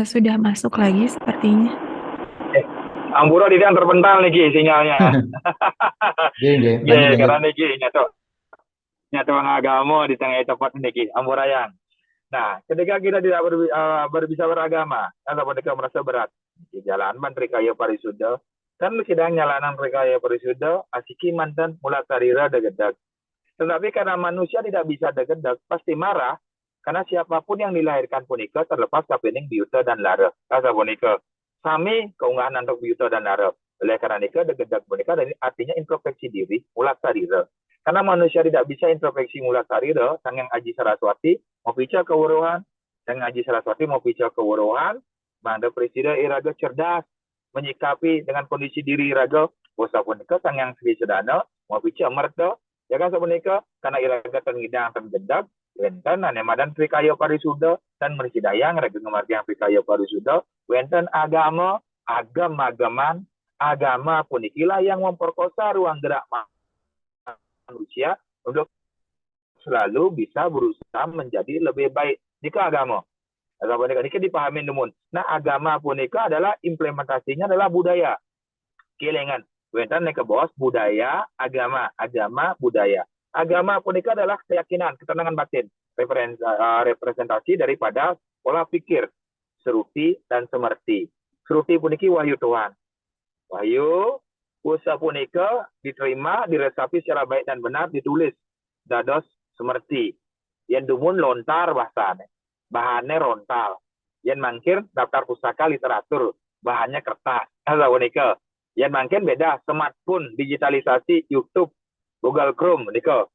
Sudah masuk lagi sepertinya. Ampura di yang terpental niki sinyalnya. Nggih, Nggih, karena niki nyatu agama di tengah tempat niki Ampura yang. Nah, ketika kita tidak bisa beragama, atau ketika merasa berat, di jalan menteri kaya parisuda, kan sedang nyalanan rikaya parisuda, asiki mantan mula tarira degedak. Tetapi karena manusia tidak bisa degedak, pasti marah, karena siapapun yang dilahirkan punika terlepas kapening biuta dan lara. Kata punika, sami keunggahan untuk biuta dan lara. Oleh karena itu, degedak punika artinya introspeksi diri, mula tarira. Karena manusia tidak bisa introspeksi mula tarira, sang yang aji saraswati, mau bicara kewuruhan, sang aji saraswati mau bicara kewuruhan, manda presiden iraga cerdas, menyikapi dengan kondisi diri iraga, bosa punika sang yang segi sedana, mau bicara merda, ya kan sebenarnya karena iraga tengidang tergedak, wenten anemadan prikaya parisuda dan mersidayang raga ngemartiang prikaya parisuda, wenten agama-agaman, agama punikilah yang memperkosa ruang gerak manusia untuk selalu bisa berusaha menjadi lebih baik. Jika agama ini dipahami namun. Nah, agama punika adalah implementasinya adalah budaya. Kelingan, wentan ke bos budaya, agama, budaya. Agama punika adalah keyakinan, ketenangan batin, representasi daripada pola pikir, seruti dan semerti. Seruti puniki wahyu Tuhan. Wahyu usaha punika diterima, diresapi secara baik dan benar, ditulis dados semerti. Yang dumun lontar bahasane. Bahannya rontal. Yang mangkir daftar pustaka literatur, bahannya kertas. Punika. Yang mungkin beda, smartphone, digitalisasi, YouTube, Google Chrome, nika.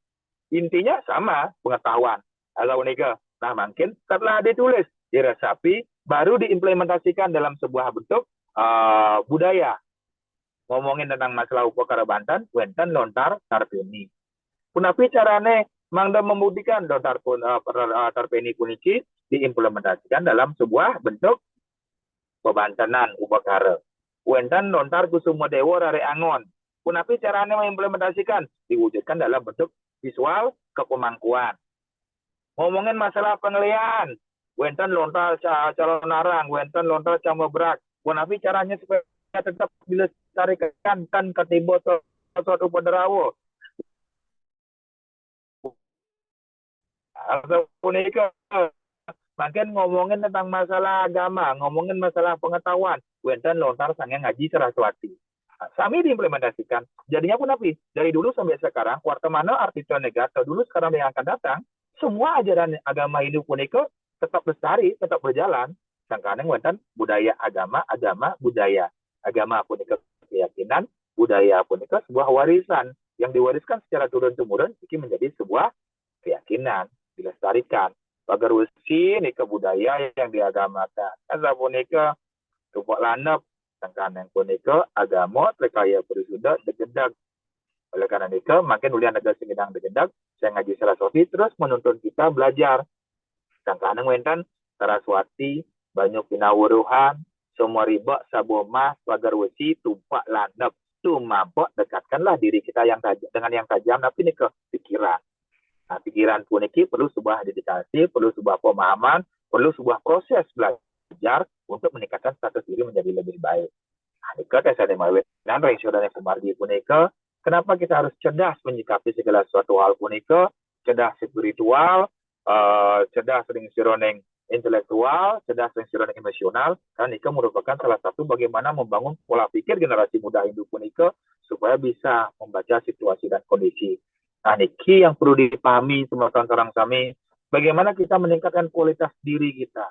Intinya sama, pengetahuan. Nika. Nah, mungkin setelah ditulis, diresapi, baru diimplementasikan dalam sebuah bentuk budaya. Ngomongin tentang masalah upakara Banten, wenten lontar tarpeni. Punapi carane mangda membuktikan lontar tarpeni puniki diimplementasikan dalam sebuah bentuk pebantenan upakara. Wenten lontar kusumo dewa rare angon. Punapi caranya mengimplementasikan diwujudkan dalam bentuk visual kepemangkuan. Ngomongin masalah pengeliaan, wenten lontar calon narang, wenten lontar camebrak. Punapi caranya supaya tetap dilestarikan kan ketibo suatu upederawo. Ataupun itu makin ngomongin tentang masalah agama, ngomongin masalah pengetahuan, wenten lontar sange ngaji saraswati. Sami diimplementasikan. Jadinya pun apa? Dari dulu sampai sekarang, warta mana artikel negatif, dulu sekarang yang akan datang, semua ajaran agama hidup punika tetap lestari, tetap berjalan. Sangkane wenten budaya agama, budaya. Agama punika keyakinan, budaya punika sebuah warisan yang diwariskan secara turun-temurun, ini menjadi sebuah keyakinan, dilestarikan. Bagar usi nika budaya yang diagamakan. Asa punika tupak lanap sangkan yang punika agama terkaya perisuda degedak. Oleh karena nika makin ulian negara singidang degedak, saya ngaji Saraswati terus menuntun kita belajar. Sangkan yang wenten Saraswati banyak pinawuruhan, semua riba saboma bagar usi tupak lanap. Tumabok dekatkanlah diri kita yang tajam dengan yang tajam, tapi nika pikiran. Nah, pikiran puniki perlu sebuah dedikasi, perlu sebuah pemahaman, perlu sebuah proses belajar untuk meningkatkan status diri menjadi lebih baik. Nah, nika tesane mawe dan rengsodane kumargi punika, kenapa kita harus cerdas menyikapi segala sesuatu hal punika, cerdas spiritual, cerdas ring sironeng intelektual, cerdas ring sironeng emosional, karena nika merupakan salah satu bagaimana membangun pola pikir generasi muda hidup punika supaya bisa membaca situasi dan kondisi. Nah, niki yang perlu dipahami teman-teman kami, bagaimana kita meningkatkan kualitas diri kita.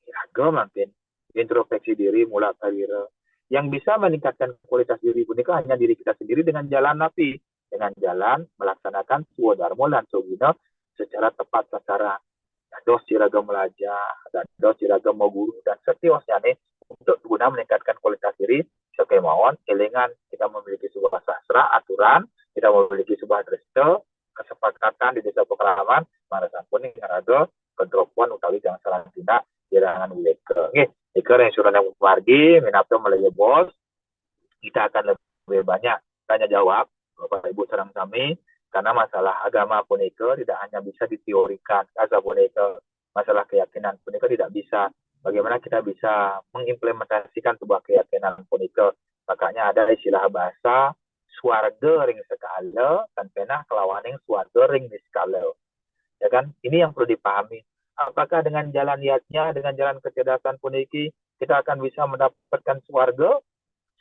Ya, mungkin introspeksi diri mulai karir. Yang bisa meningkatkan kualitas diri punika hanya diri kita sendiri dengan jalan napi, dengan jalan melaksanakan swadharma lan sugina secara tepat sasaran. Dados siraga belajar, dados siraga mau guru dan setiosnya nih untuk guna meningkatkan kualitas diri sekemauan elingan kita memiliki sebuah sastra aturan, kita memiliki sebuah dresta kesepakatan di desa pekraman mana sampun ngaraga kedropuan utawi jangan salah tindak jangan uleke nggih ika yang sudah yang margi minapto melalui bos kita akan lebih banyak tanya jawab Bapak Ibu sareng kami karena masalah agama punika tidak hanya bisa diteorikan asa punika masalah keyakinan punika tidak bisa bagaimana kita bisa mengimplementasikan sebuah keyakinan punika. Makanya ada istilah bahasa swarga ring sekala dan pena kelawan yang swarga ring niskala. Ya kan? Ini yang perlu dipahami. Apakah dengan jalan niatnya, dengan jalan kecerdasan puniki, kita akan bisa mendapatkan swarga?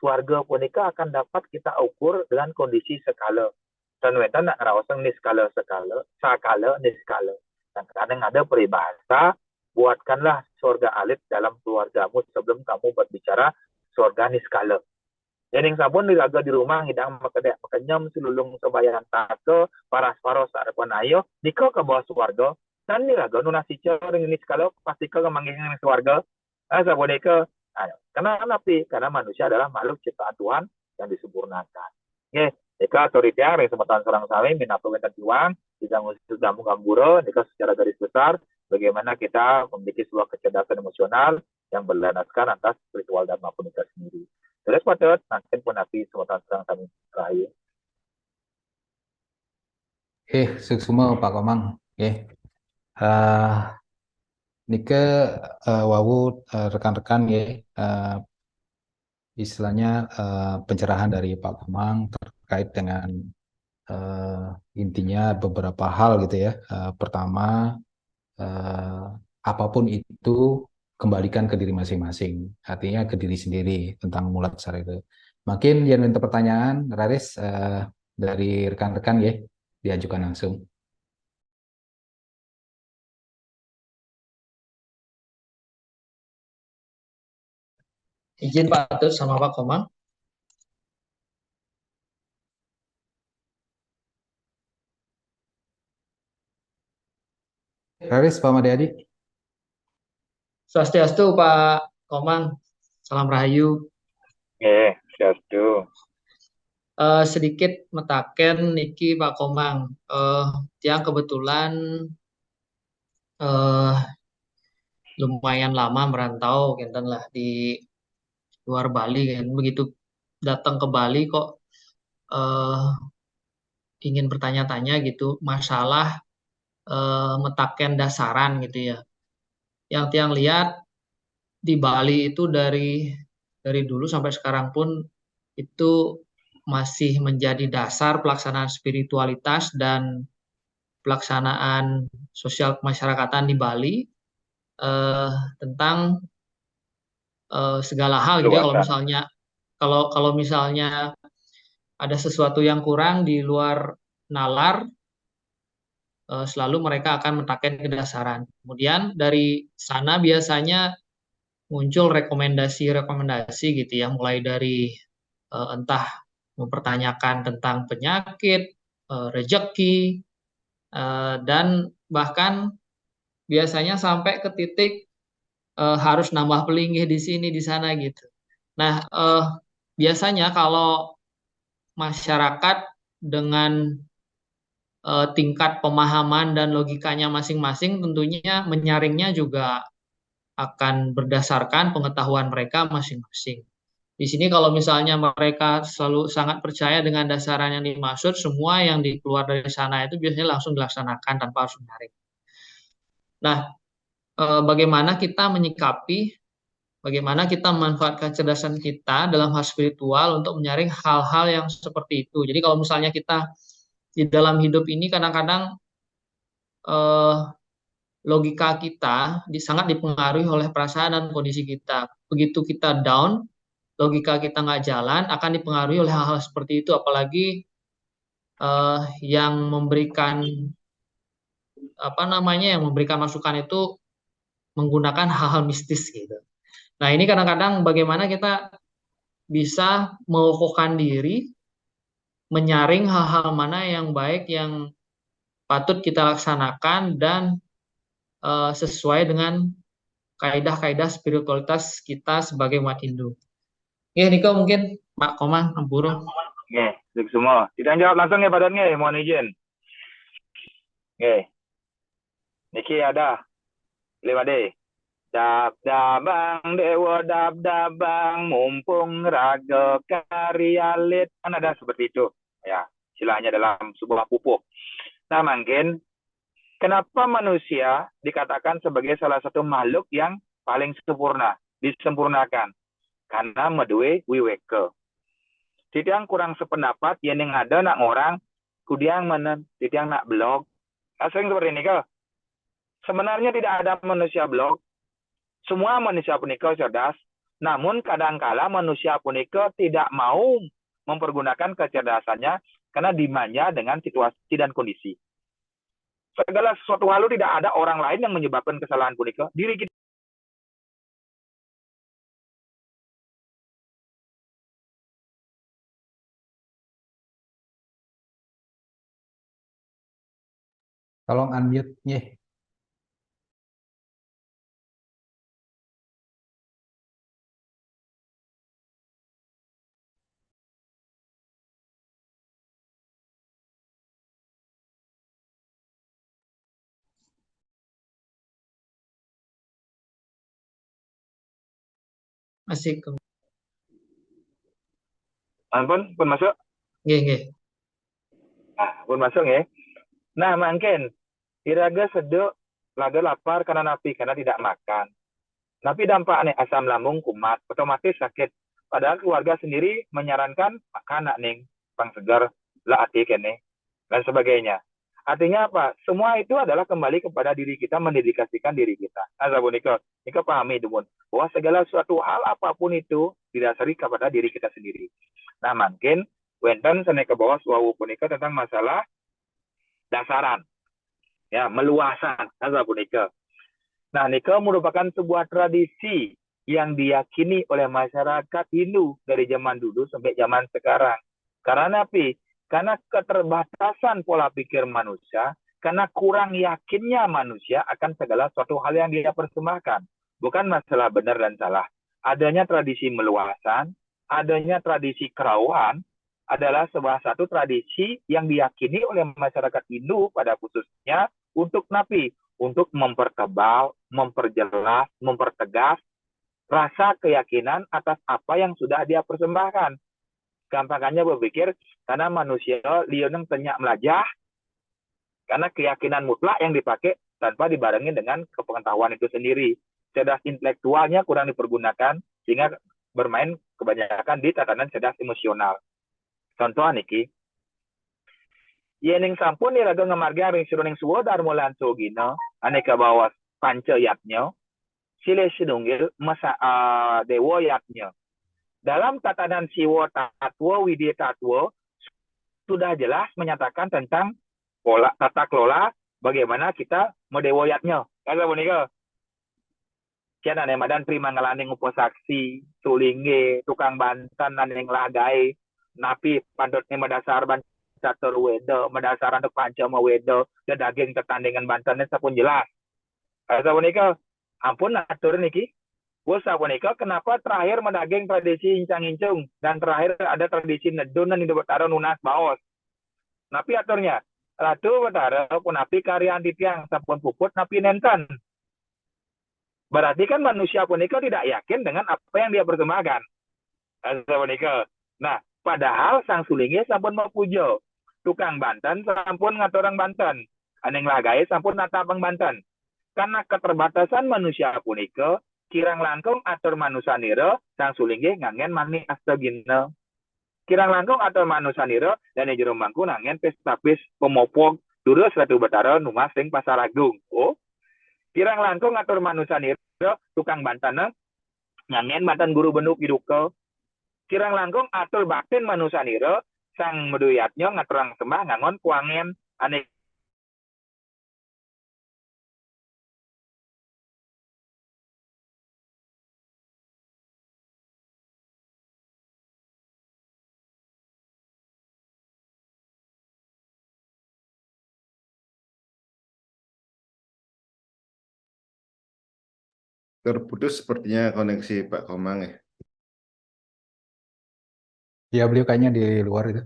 Swarga punika akan dapat kita ukur dengan kondisi skala. Dan kita nak ngerawasang niskala sakala niskala. Dan kadang ada peribahasa, buatkanlah surga alit dalam keluargamu sebelum kamu berbicara surga niskala. Yang sabun dilaga di rumah hidang makedek makenyam silulung sebayan take paras-paros harapan ayo diko ke bawah swarga dan dilaga nu nasi ring ini sekali pasti ke manggil ini swarga sabun ke karena manusia adalah makhluk ciptaan Tuhan yang disempurnakan. Oke, jika otoriter yang semetan serang sami minato wenten tiwang tidak sudah menggamburo jika secara garis besar bagaimana kita memiliki sebuah kecerdasan emosional yang berlandaskan atas spiritual dan punika sendiri. Terus pada nanti pun nabi semetan serang kami terakhir. Semua Pak Komang. Nike wawu rekan-rekan istilahnya pencerahan dari Pak Komang terkait dengan intinya beberapa hal gitu ya. Pertama, apapun itu kembalikan ke diri masing-masing, artinya ke diri sendiri tentang mulat sar itu. Makin yang minta pertanyaan, Raris dari rekan-rekan diajukan langsung. Izin Pak Atut sama Pak Komang. Raris, Pak Madiadi. Swastiastu Pak Komang. Salam Rahayu. Swastiastu. Sedikit metaken niki Pak Komang. Yang kebetulan lumayan lama merantau kinten lah di luar Bali kan. Begitu datang ke Bali kok ingin bertanya-tanya gitu masalah metaken dasaran gitu ya. Yang tiang lihat di Bali itu dari dulu sampai sekarang pun itu masih menjadi dasar pelaksanaan spiritualitas dan pelaksanaan sosial kemasyarakatan di Bali tentang segala hal gitu ya. Kalau misalnya ada sesuatu yang kurang di luar nalar, selalu mereka akan mentaken kedasaran. Kemudian dari sana biasanya muncul rekomendasi gitu ya, mulai dari entah mempertanyakan tentang penyakit, rejeki, dan bahkan biasanya sampai ke titik harus nambah pelinggih di sini di sana gitu. Nah, biasanya kalau masyarakat dengan tingkat pemahaman dan logikanya masing-masing tentunya menyaringnya juga akan berdasarkan pengetahuan mereka masing-masing. Di sini kalau misalnya mereka selalu sangat percaya dengan dasaran yang dimaksud, semua yang dikeluar dari sana itu biasanya langsung dilaksanakan tanpa harus menarik. Nah, bagaimana kita menyikapi, bagaimana kita memanfaatkan kecerdasan kita dalam hal spiritual untuk menyaring hal-hal yang seperti itu. Jadi kalau misalnya kita di dalam hidup ini kadang-kadang logika kita sangat dipengaruhi oleh perasaan dan kondisi kita. Begitu kita down, logika kita nggak jalan, akan dipengaruhi oleh hal-hal seperti itu. Apalagi yang memberikan yang memberikan masukan itu menggunakan hal-hal mistis gitu. Nah ini kadang-kadang bagaimana kita bisa mengokohkan diri, menyaring hal-hal mana yang baik yang patut kita laksanakan dan sesuai dengan kaidah-kaidah spiritualitas kita sebagai umat Hindu. Niko mungkin Pak Komang, Ampuro. Semua. Tidak jawab langsung ya badannya, mohon izin. Niki ada 5D. Dab-dabang dewa dab-dabang mumpung raga karyalit. Kan ada seperti itu. Ya, istilahnya dalam sebuah pupuk. Nah, mungkin kenapa manusia dikatakan sebagai salah satu makhluk yang paling sempurna, disempurnakan. Karena medue wiweke. Titiang kurang sependapat, yang ada nak orang, kudiang menen, titiang nak blog. Sering seperti ini ke? Sebenarnya tidak ada manusia blog. Semua manusia punika cerdas, namun kadangkala manusia punika tidak mau mempergunakan kecerdasannya karena dimanja dengan situasi dan kondisi. Segala sesuatu hal tidak ada orang lain yang menyebabkan kesalahan punika, diri kita. Tolong unmute-nya. Asik. Pun masuk? Nggih. Pun masuk ya. Nah, mungkin iraga sedek, laga lapar karena napi karena tidak makan. Napi dampaknya asam lambung kumat, otomatis sakit. Padahal keluarga sendiri menyarankan makan nak ning, pang segar, lah ati kene, dan sebagainya. Artinya apa? Semua itu adalah kembali kepada diri kita, mendedikasikan diri kita. Azabun Nika pahami dumun bahwa segala suatu hal apapun itu didasari kepada diri kita sendiri. Nah, mungkin wenten sene ke bawah suawu punika tentang masalah dasaran, ya meluasan. Azabun Nah, nika merupakan sebuah tradisi yang diyakini oleh masyarakat Hindu dari zaman dulu sampai zaman sekarang. Karena apa? Karena keterbatasan pola pikir manusia, karena kurang yakinnya manusia akan segala suatu hal yang dia persembahkan. Bukan masalah benar dan salah. Adanya tradisi meluasan, adanya tradisi kerauhan, adalah sebuah satu tradisi yang diyakini oleh masyarakat Hindu pada khususnya untuk napi, untuk mempertebal, memperjelas, mempertegas rasa keyakinan atas apa yang sudah dia persembahkan. Gampangnya berpikir, karena manusia lioneng tenyak melajah, karena keyakinan mutlak yang dipakai tanpa dibarengi dengan kepengetahuan itu sendiri. Cerdas intelektualnya kurang dipergunakan, sehingga bermain kebanyakan di tatanan cerdas emosional. Contoh niki, yening sampun iraga ngamarga ring suruning suwo darmulan sogino aneka bawas panca yatnya sile sinunggil masa dewa yatnya. Dalam tatanan siwo tatwo widya tatwo sudah jelas menyatakan tentang pola tata kelola bagaimana kita medewoyatnya. Kata bonika. Kian ane madan terima ngalaning uposaksi, sulinge, tukang bantan naning lagai, napi pandotnya madasar ban catur wedo, madasar untuk panca ma wedo, dan daging tertandingan bantannya sapun jelas. Kata bonika, ampun atur niki. Bosa bonika, kenapa terakhir mendaging tradisi incang-incung dan terakhir ada tradisi nedun dan hidup betara nunas baos. Napi aturnya, ratu betara pun napi karya antitiang sampun puput napi nenten. Berarti kan manusia punika tidak yakin dengan apa yang dia persembahkan. Nah, padahal sang sulingi sampun mepujo. Tukang Banten sampun ngaturang Banten. Aneng lagai sampun natapang Banten. Karena keterbatasan manusia punika, kirang langkung atur manusanira, sang sulingi ngangen mani astagina. Kirang langkung atur manusanira, dan jero mangku nangen pestapis pemopog, durus ratu betara numas ring pasar agung. Oh, kirang langkung ngatur manusanira, tukang bantana, ngangen bantan guru benuk hiduke. Kirang langkung atur baktin manusanira, sang meduyatnya ngaturang sembah ngangon kuangen aneh. Terputus sepertinya koneksi Pak Komang ya. Ya, beliau kayaknya di luar itu.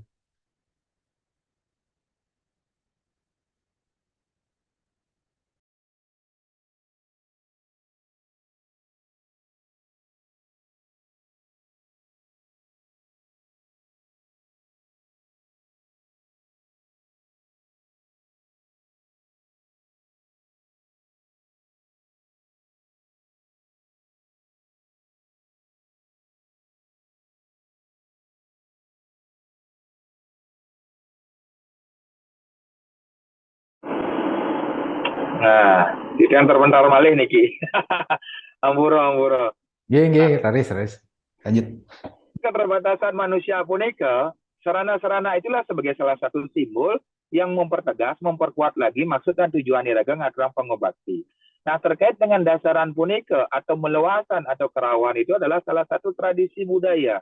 Nah, itu yang terbentar malih niki. Ampura. Nggih, Raris. Lanjut. Keterbatasan manusia punika, sarana-sarana itulah sebagai salah satu simbol yang mempertegas, memperkuat lagi maksud dan tujuan iraga ngaturang pangobakti. Nah, terkait dengan dasaran punika atau meluasan atau kerawan itu adalah salah satu tradisi budaya.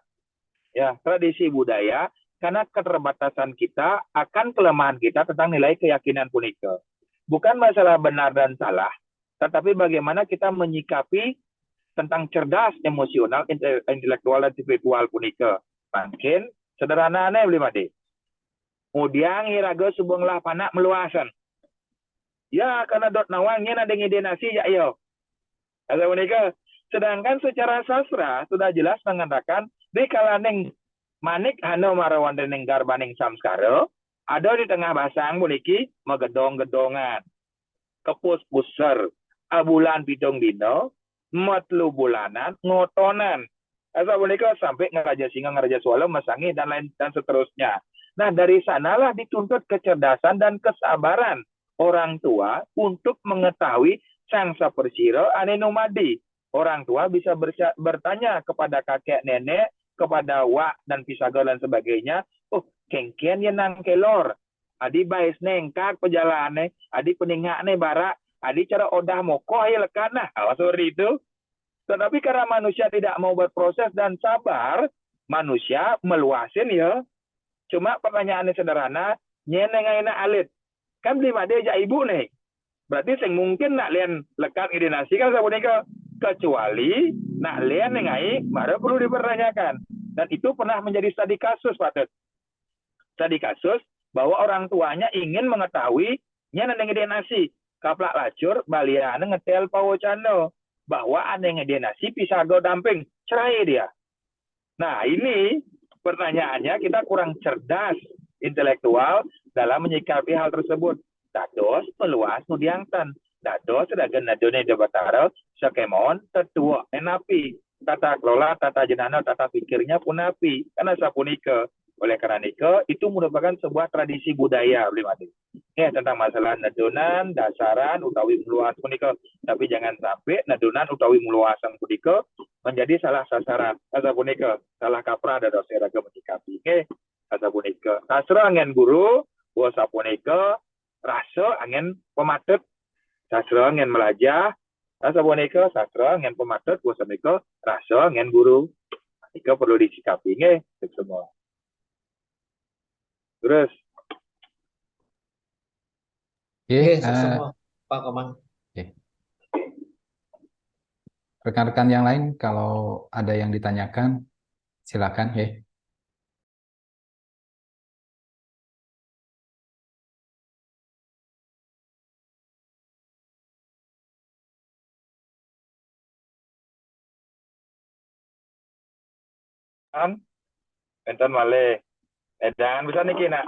Ya, tradisi budaya karena keterbatasan kita akan kelemahan kita tentang nilai keyakinan punika. Bukan masalah benar dan salah, tetapi bagaimana kita menyikapi tentang cerdas, emosional, intelektual, dan spiritual punika. Mungkin sederhananya beli mati. Kemudian iraga subanglah panak meluasan. Ya, karena dot nawangnya ada ngide nasi ya yo. Ada punika. Sedangkan secara sastra sudah jelas mengatakan di kalaneng manik hano marawan dening garbaning samskara ada di tengah basang puniki megedong-gedongan kepus-puser abulan pidong dino matlu bulanan ngotonan asal punika sampai ngeraja singa ngeraja swala masangi dan lain dan seterusnya. Nah, dari sanalah dituntut kecerdasan dan kesabaran orang tua untuk mengetahui sangsa persira ane nomadi. Orang tua bisa bertanya kepada kakek nenek, kepada wak dan pisaga dan sebagainya. Oh, kengkian ya nang kelor. Adi bais nengkak pejalane, adi peningak ne barak, adi cara odah mokoh ya lekana. Sorry itu. Tetapi karena manusia tidak mau berproses dan sabar, manusia meluasin ya. Cuma pertanyaannya sederhana, nyeneng aina alit. Kan belum ada aja ibu nih. Berarti sing mungkin nak lian lekat idinasi kan sabunika kecuali nak lian nengai baru perlu dipertanyakan. Dan itu pernah menjadi studi kasus, Pak Ted. Studi kasus bahwa orang tuanya ingin mengetahui nyeneng idinasi. Kaplak lacur baliane ngetel pawocano bahwa aneh idinasi pisago damping cerai dia. Nah, ini pertanyaannya kita kurang cerdas intelektual dalam menyikapi hal tersebut. Dados meluas nudiangtan. Dados sedagen nadone de batara sakemon tetua enapi. Tata kelola, tata jenana, tata pikirnya pun api. Karena sapunika. Oleh karena nika itu merupakan sebuah tradisi budaya, ya, tentang masalah nadonan, dasaran, utawi meluas punika. Tapi jangan sampai nadonan utawi meluasan punika menjadi salah sasaran. Asa punika salah kaprah ada dosa raga menyikapi. Asa punika sastra angin guru, wasa punika rasa angin pematet, sastra angin melajah, asa punika sastra angin pematet, wasa punika rasa angin guru. Ika perlu disikapi semua. Terus semua Pak Komang. Rekan-rekan yang lain kalau ada yang ditanyakan silakan ya. enten malih edan bisa niki nak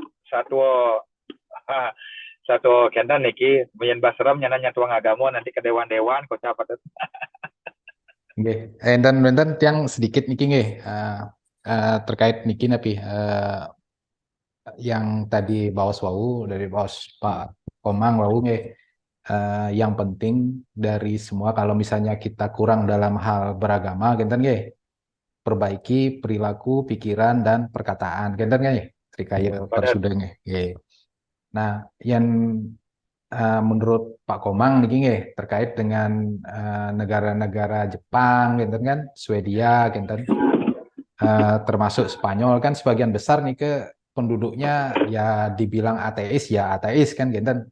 satu kendan niki menyen basram nyananya tuang agama nanti ke dewan-dewan kok apa tuh. Nggih, enten tiang sedikit niki nggih terkait niki napi yang tadi bawas wau dari bawas Pak Komang wau nggih yang penting dari semua kalau misalnya kita kurang dalam hal beragama genten nggih perbaiki perilaku, pikiran dan perkataan genten nggih trikaya persudah nggih. Nah, yang menurut Pak Komang niki nggih terkait dengan negara-negara Jepang genten kan, Swedia genten termasuk Spanyol kan sebagian besar nih ke penduduknya ya dibilang ateis ya ateis kan genten.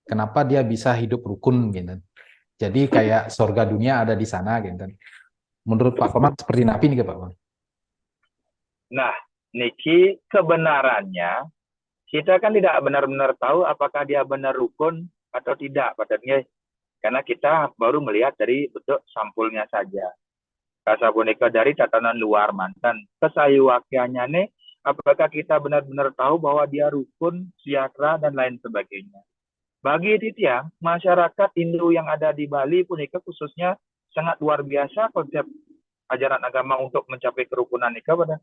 Kenapa dia bisa hidup rukun genten. Jadi kayak surga dunia ada di sana genten. Menurut Pak Komang seperti napi nih Pak Komang. Nah, niki kebenarannya kita kan tidak benar-benar tahu apakah dia benar rukun atau tidak padahal karena kita baru melihat dari bentuk sampulnya saja. Kasa boneka dari tatanan luar mantan. Kesayuwakiannya nih, apakah kita benar-benar tahu bahwa dia rukun, siakra, dan lain sebagainya. Bagi Titiang, masyarakat Hindu yang ada di Bali punika khususnya sangat luar biasa konsep ajaran agama untuk mencapai kerukunan nikah pada.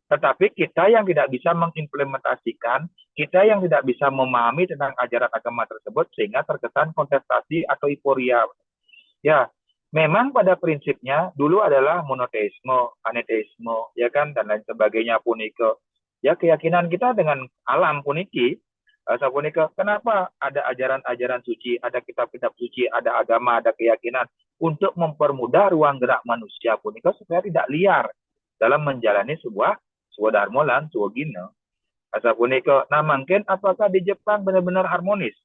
Tetapi kita yang tidak bisa mengimplementasikan, kita yang tidak bisa memahami tentang ajaran agama tersebut sehingga terkesan kontestasi atau euforia. Ya, memang pada prinsipnya dulu adalah monoteisme, aneteisme, ya kan, dan lain sebagainya punike. Ya, keyakinan kita dengan alam puniki, sapunike, kenapa ada ajaran-ajaran suci, ada kitab-kitab suci, ada agama, ada keyakinan untuk mempermudah ruang gerak manusia punike supaya tidak liar dalam menjalani sebuah darmolan, sebuah gina. Sapunike, nah mungkin apakah di Jepang benar-benar harmonis?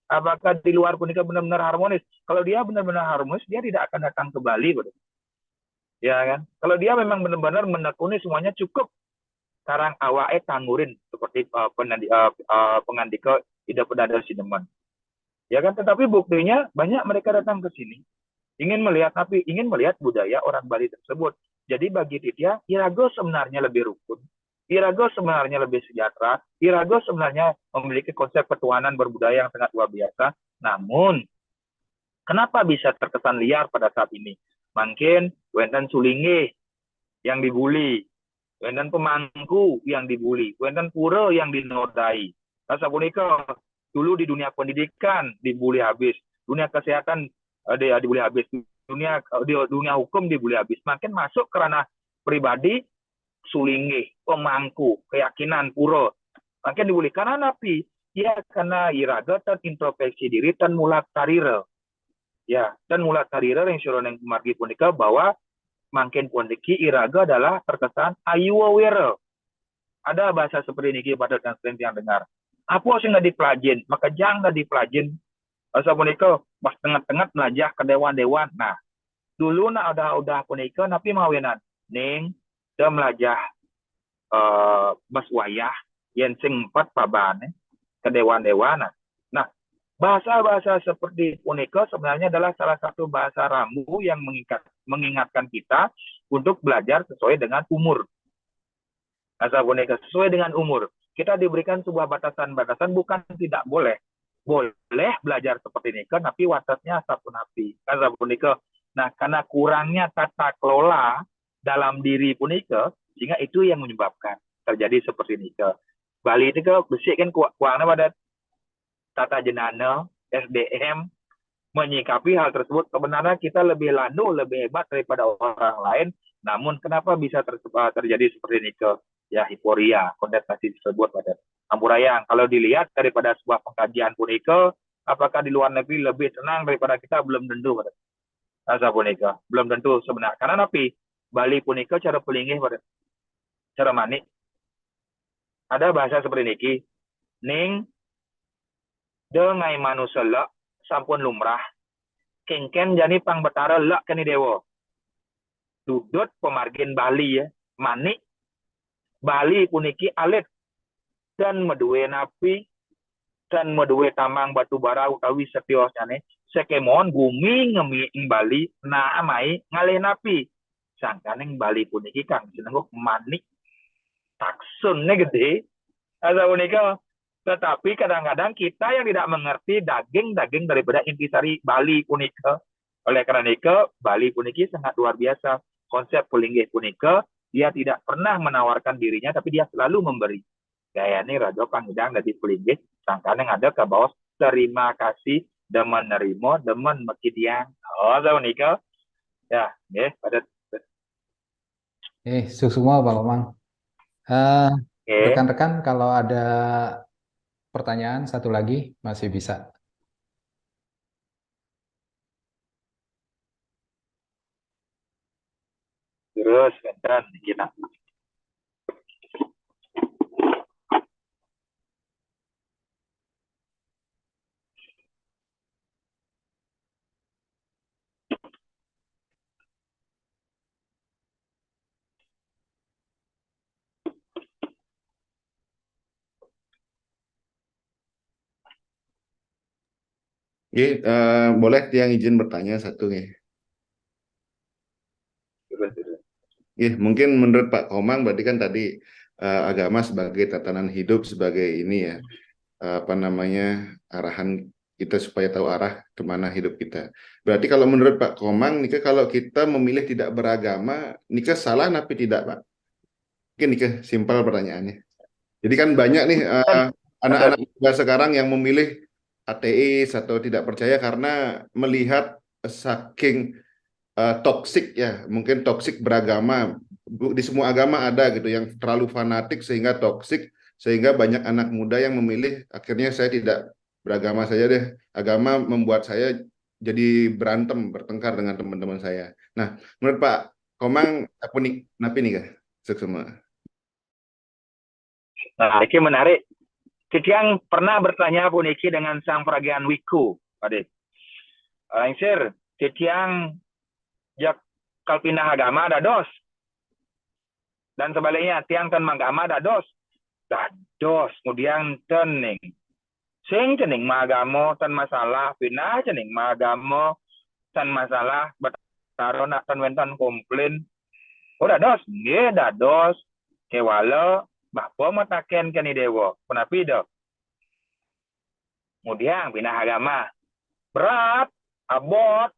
Apakah di luar punika benar-benar harmonis? Kalau dia benar-benar harmonis, dia tidak akan datang ke Bali, betul. Ya kan? Kalau dia memang benar-benar menekuni semuanya cukup karang awae tangurin seperti pengandika Ida Pedada Sineman. Ya kan? Tetapi buktinya banyak mereka datang ke sini ingin melihat budaya orang Bali tersebut. Jadi bagi Titya, Irago sebenarnya lebih rukun. Irago sebenarnya lebih sejahtera. Irago sebenarnya memiliki konsep ketuhanan berbudaya yang sangat luar biasa. Namun, kenapa bisa terkesan liar pada saat ini? Mungkin wenten sulinge yang dibully, wenten pemangku yang dibully, wenten pura yang dinodai. Rasa punika dulu di dunia pendidikan dibully habis, dunia kesehatan dibully habis, dunia hukum dibully habis. Makin masuk kerana pribadi sulingi, pemangku, keyakinan pura. Makin dibully karena napi. Ya karena iraga dan introspeksi diri dan mulat karir. Ya, dan mulat karir yang suruh yang margi punika bahwa makin puniki iraga adalah terkesan ayu aware. Ada bahasa seperti ini pada translate yang dengar. Apa sih nggak dipelajin? Maka jangan dipelajin. Bahasa punika pas tengah-tengah belajar ke dewan-dewan. Nah, dulu nak udah punika napi mawinan. Ning dia belajar baswayah yang sing 4 pabane ke dewan-dewan. Nah, bahasa-bahasa seperti punika sebenarnya adalah salah satu bahasa rambu yang mengingatkan kita untuk belajar sesuai dengan umur. Bahasa punika sesuai dengan umur. Kita diberikan sebuah batasan-batasan, bukan tidak boleh. Boleh belajar seperti ini, tapi watasnya satu napi. Bahasa punika. Nah, karena kurangnya tata kelola dalam diri punika, sehingga itu yang menyebabkan terjadi seperti ini. Bali itu besik kan kurangnya pada tata jenana, SDM, menyikapi hal tersebut. Kebenaran kita lebih landu, lebih hebat daripada orang lain. Namun kenapa bisa terjadi seperti ini? Ya, hiporia, kontestasi tersebut pada Ampurayang. Kalau dilihat daripada sebuah pengkajian punika, apakah di luar negeri lebih tenang daripada kita? Belum tentu pada rasa punika. Belum tentu sebenarnya. Karena napi Bali punika cara pelingih pada cara manik. Ada bahasa seperti niki. Ning dengai manusia lak sampun lumrah. Kengken jani pang betara lak kani dewa. Dudut pemargin Bali ya. Manik Bali puniki alit dan medue napi dan medue tamang batu bara utawi setiosane sekemon bumi ngemi ing Bali na amai ngalih napi sangkaning Bali puniki kang jenenguk manik taksunnya gede asa punika. Tetapi kadang-kadang kita yang tidak mengerti daging-daging daripada intisari Bali punika. Oleh karena itu Bali puniki sangat luar biasa. Konsep pelinggih punika dia tidak pernah menawarkan dirinya, tapi dia selalu memberi. Kayak ini Raja Panghidang dari pelinggih, sangkaan yang ada ke bawah, terima kasih, demen nerimo, demen mekidian. Oh, tahu nih ya, pada. Semua Pak Komang. Rekan-rekan kalau ada pertanyaan satu lagi masih bisa. Terus, kan, kita. Boleh yang izin bertanya satu nih. Mungkin menurut Pak Komang berarti kan tadi agama sebagai tatanan hidup, sebagai ini ya, arahan kita supaya tahu arah kemana hidup kita. Berarti kalau menurut Pak Komang, nikah kalau kita memilih tidak beragama, nikah salah tapi tidak, Pak? Mungkin nih simpel pertanyaannya. Jadi kan banyak nih anak-anak muda sekarang yang memilih ateis atau tidak percaya karena melihat saking toksik ya, mungkin toksik beragama. Di semua agama ada gitu yang terlalu fanatik sehingga toksik, sehingga banyak anak muda yang memilih akhirnya saya tidak beragama saja deh. Agama membuat saya jadi berantem, bertengkar dengan teman-teman saya. Nah, menurut Pak Komang, apa nih, napi nih kah? Semua. Nah, ini menarik. Yang pernah bertanya pun iki dengan sang peragian wiku, Pak Langsir, yang jak kalpindah agama dados. Dan sebaliknya, tiang ten magama dados. Dados, kemudian tening. Sing cening magamo ten masalah, pindah cening magamo ten masalah, betaro nak ten wentan komplain. Oh dados, nggih dados. Kewala, bapa mataken kani dewa. Penapi dah. Kemudian pindah agama. Berat, abot.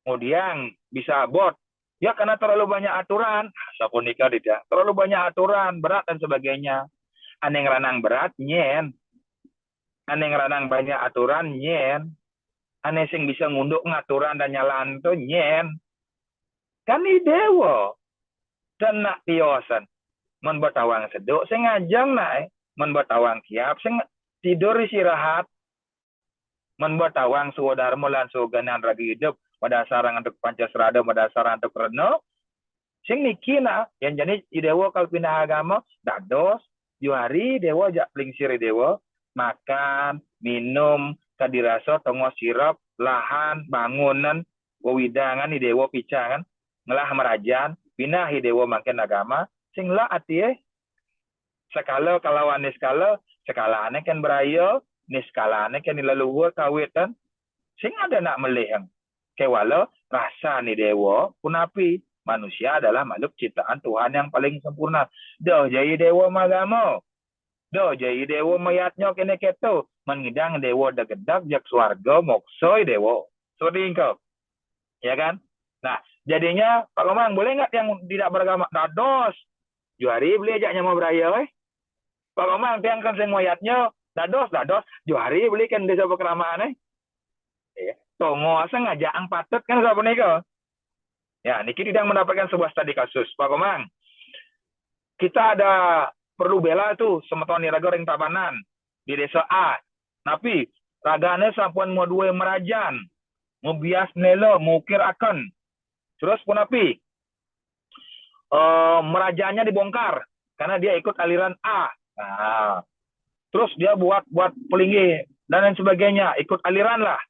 Kemudian bisa abot. Ya karena terlalu banyak aturan. Siapa nikah tidak. Terlalu banyak aturan, berat dan sebagainya. Aneh ranang berat, nyen. Aneh ranang banyak aturan, nyen. Aneh sing bisa ngunduk ngaturan dan nyalaan tuh, nyen. Kan ini dewa. Dan nak tiosan. Men batawang seduk, sing ngajang naik. Men batawang kiap, sing tidur istirahat. Men batawang suwadar mulan suganan ragi hidup. Pada sarang untuk Pancasrada, pada sarang untuk Reno, sing niki na, yang jenis dewa kalau pindah agama, dados, juari dewa jak siri dewa, makan, minum, kadiraso, tongo sirap, lahan, bangunan, wewidangan di dewa picangan, ngelah merajan, pindah dewa makin agama, sing lah atie, sekala kalau skala, skala aneh kan berayo, niskala aneh kan nilaluhur kawitan, sing ada nak meleheng. Kewala rasa ni dewa punapi manusia adalah makhluk ciptaan Tuhan yang paling sempurna. Dah jadi dewa magamo. Dah jadi dewa mayatnya kene keto. Mengidang dewa dagedak jak swarga moksoi dewa. Seperti engkau. Ya kan? Nah, jadinya Pak Komang boleh nggak yang tidak beragama? Dados. Juari beli ajaknya mau beraya. Pak Komang tiang kan sing mayatnya dados. Juari beli kan desa pekramaan. Ya. Tongo asa ngajak ang patut kan siapa nika? Ya, niki tidak mendapatkan sebuah studi kasus. Pak Komang, kita ada perlu bela tuh semeton raga ring tabanan di desa A. Tapi ragane sampun mau dua merajan, mau bias nelo, mau ukir akan. Terus pun api, merajannya dibongkar karena dia ikut aliran A. Nah, terus dia buat pelinggi dan lain sebagainya, ikut aliran lah.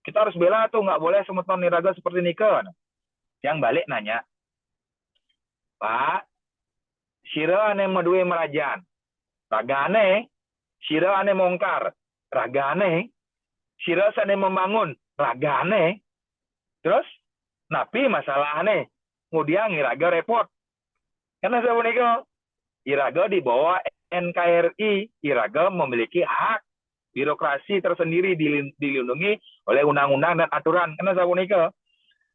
Kita harus bela tuh, nggak boleh semeton niraga seperti nikah. Yang balik nanya, Pak, sira ane madue merajan, ragane, sira ane mongkar, ragane, sira sane membangun, ragane, terus, napi masalah ane, kemudian iraga repot. Karena saya nikah, iraga di bawah NKRI, iraga memiliki hak birokrasi tersendiri dilindungi oleh undang-undang dan aturan. Karena saya nikah.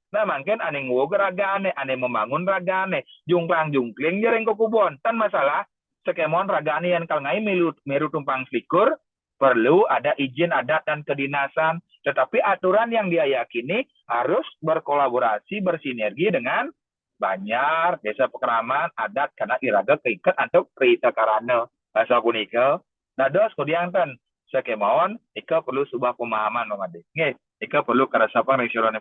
Nah, mungkin aneh ngoger ragane, aneh membangun ragane, jungkling jering ke kubon. Tan masalah, sekemon ragane yang kalngai meru tumpang slikur, perlu ada izin adat dan kedinasan. Tetapi aturan yang dia yakini harus berkolaborasi, bersinergi dengan Banjar, desa Pekraman, adat, karena iraga keikat atau kerita karana. Bahasa kunika. Nah, dos kemudian kan, sekemon, ika perlu sebuah pemahaman, Bang Ade. Nggih, ika perlu kerasapan restoran.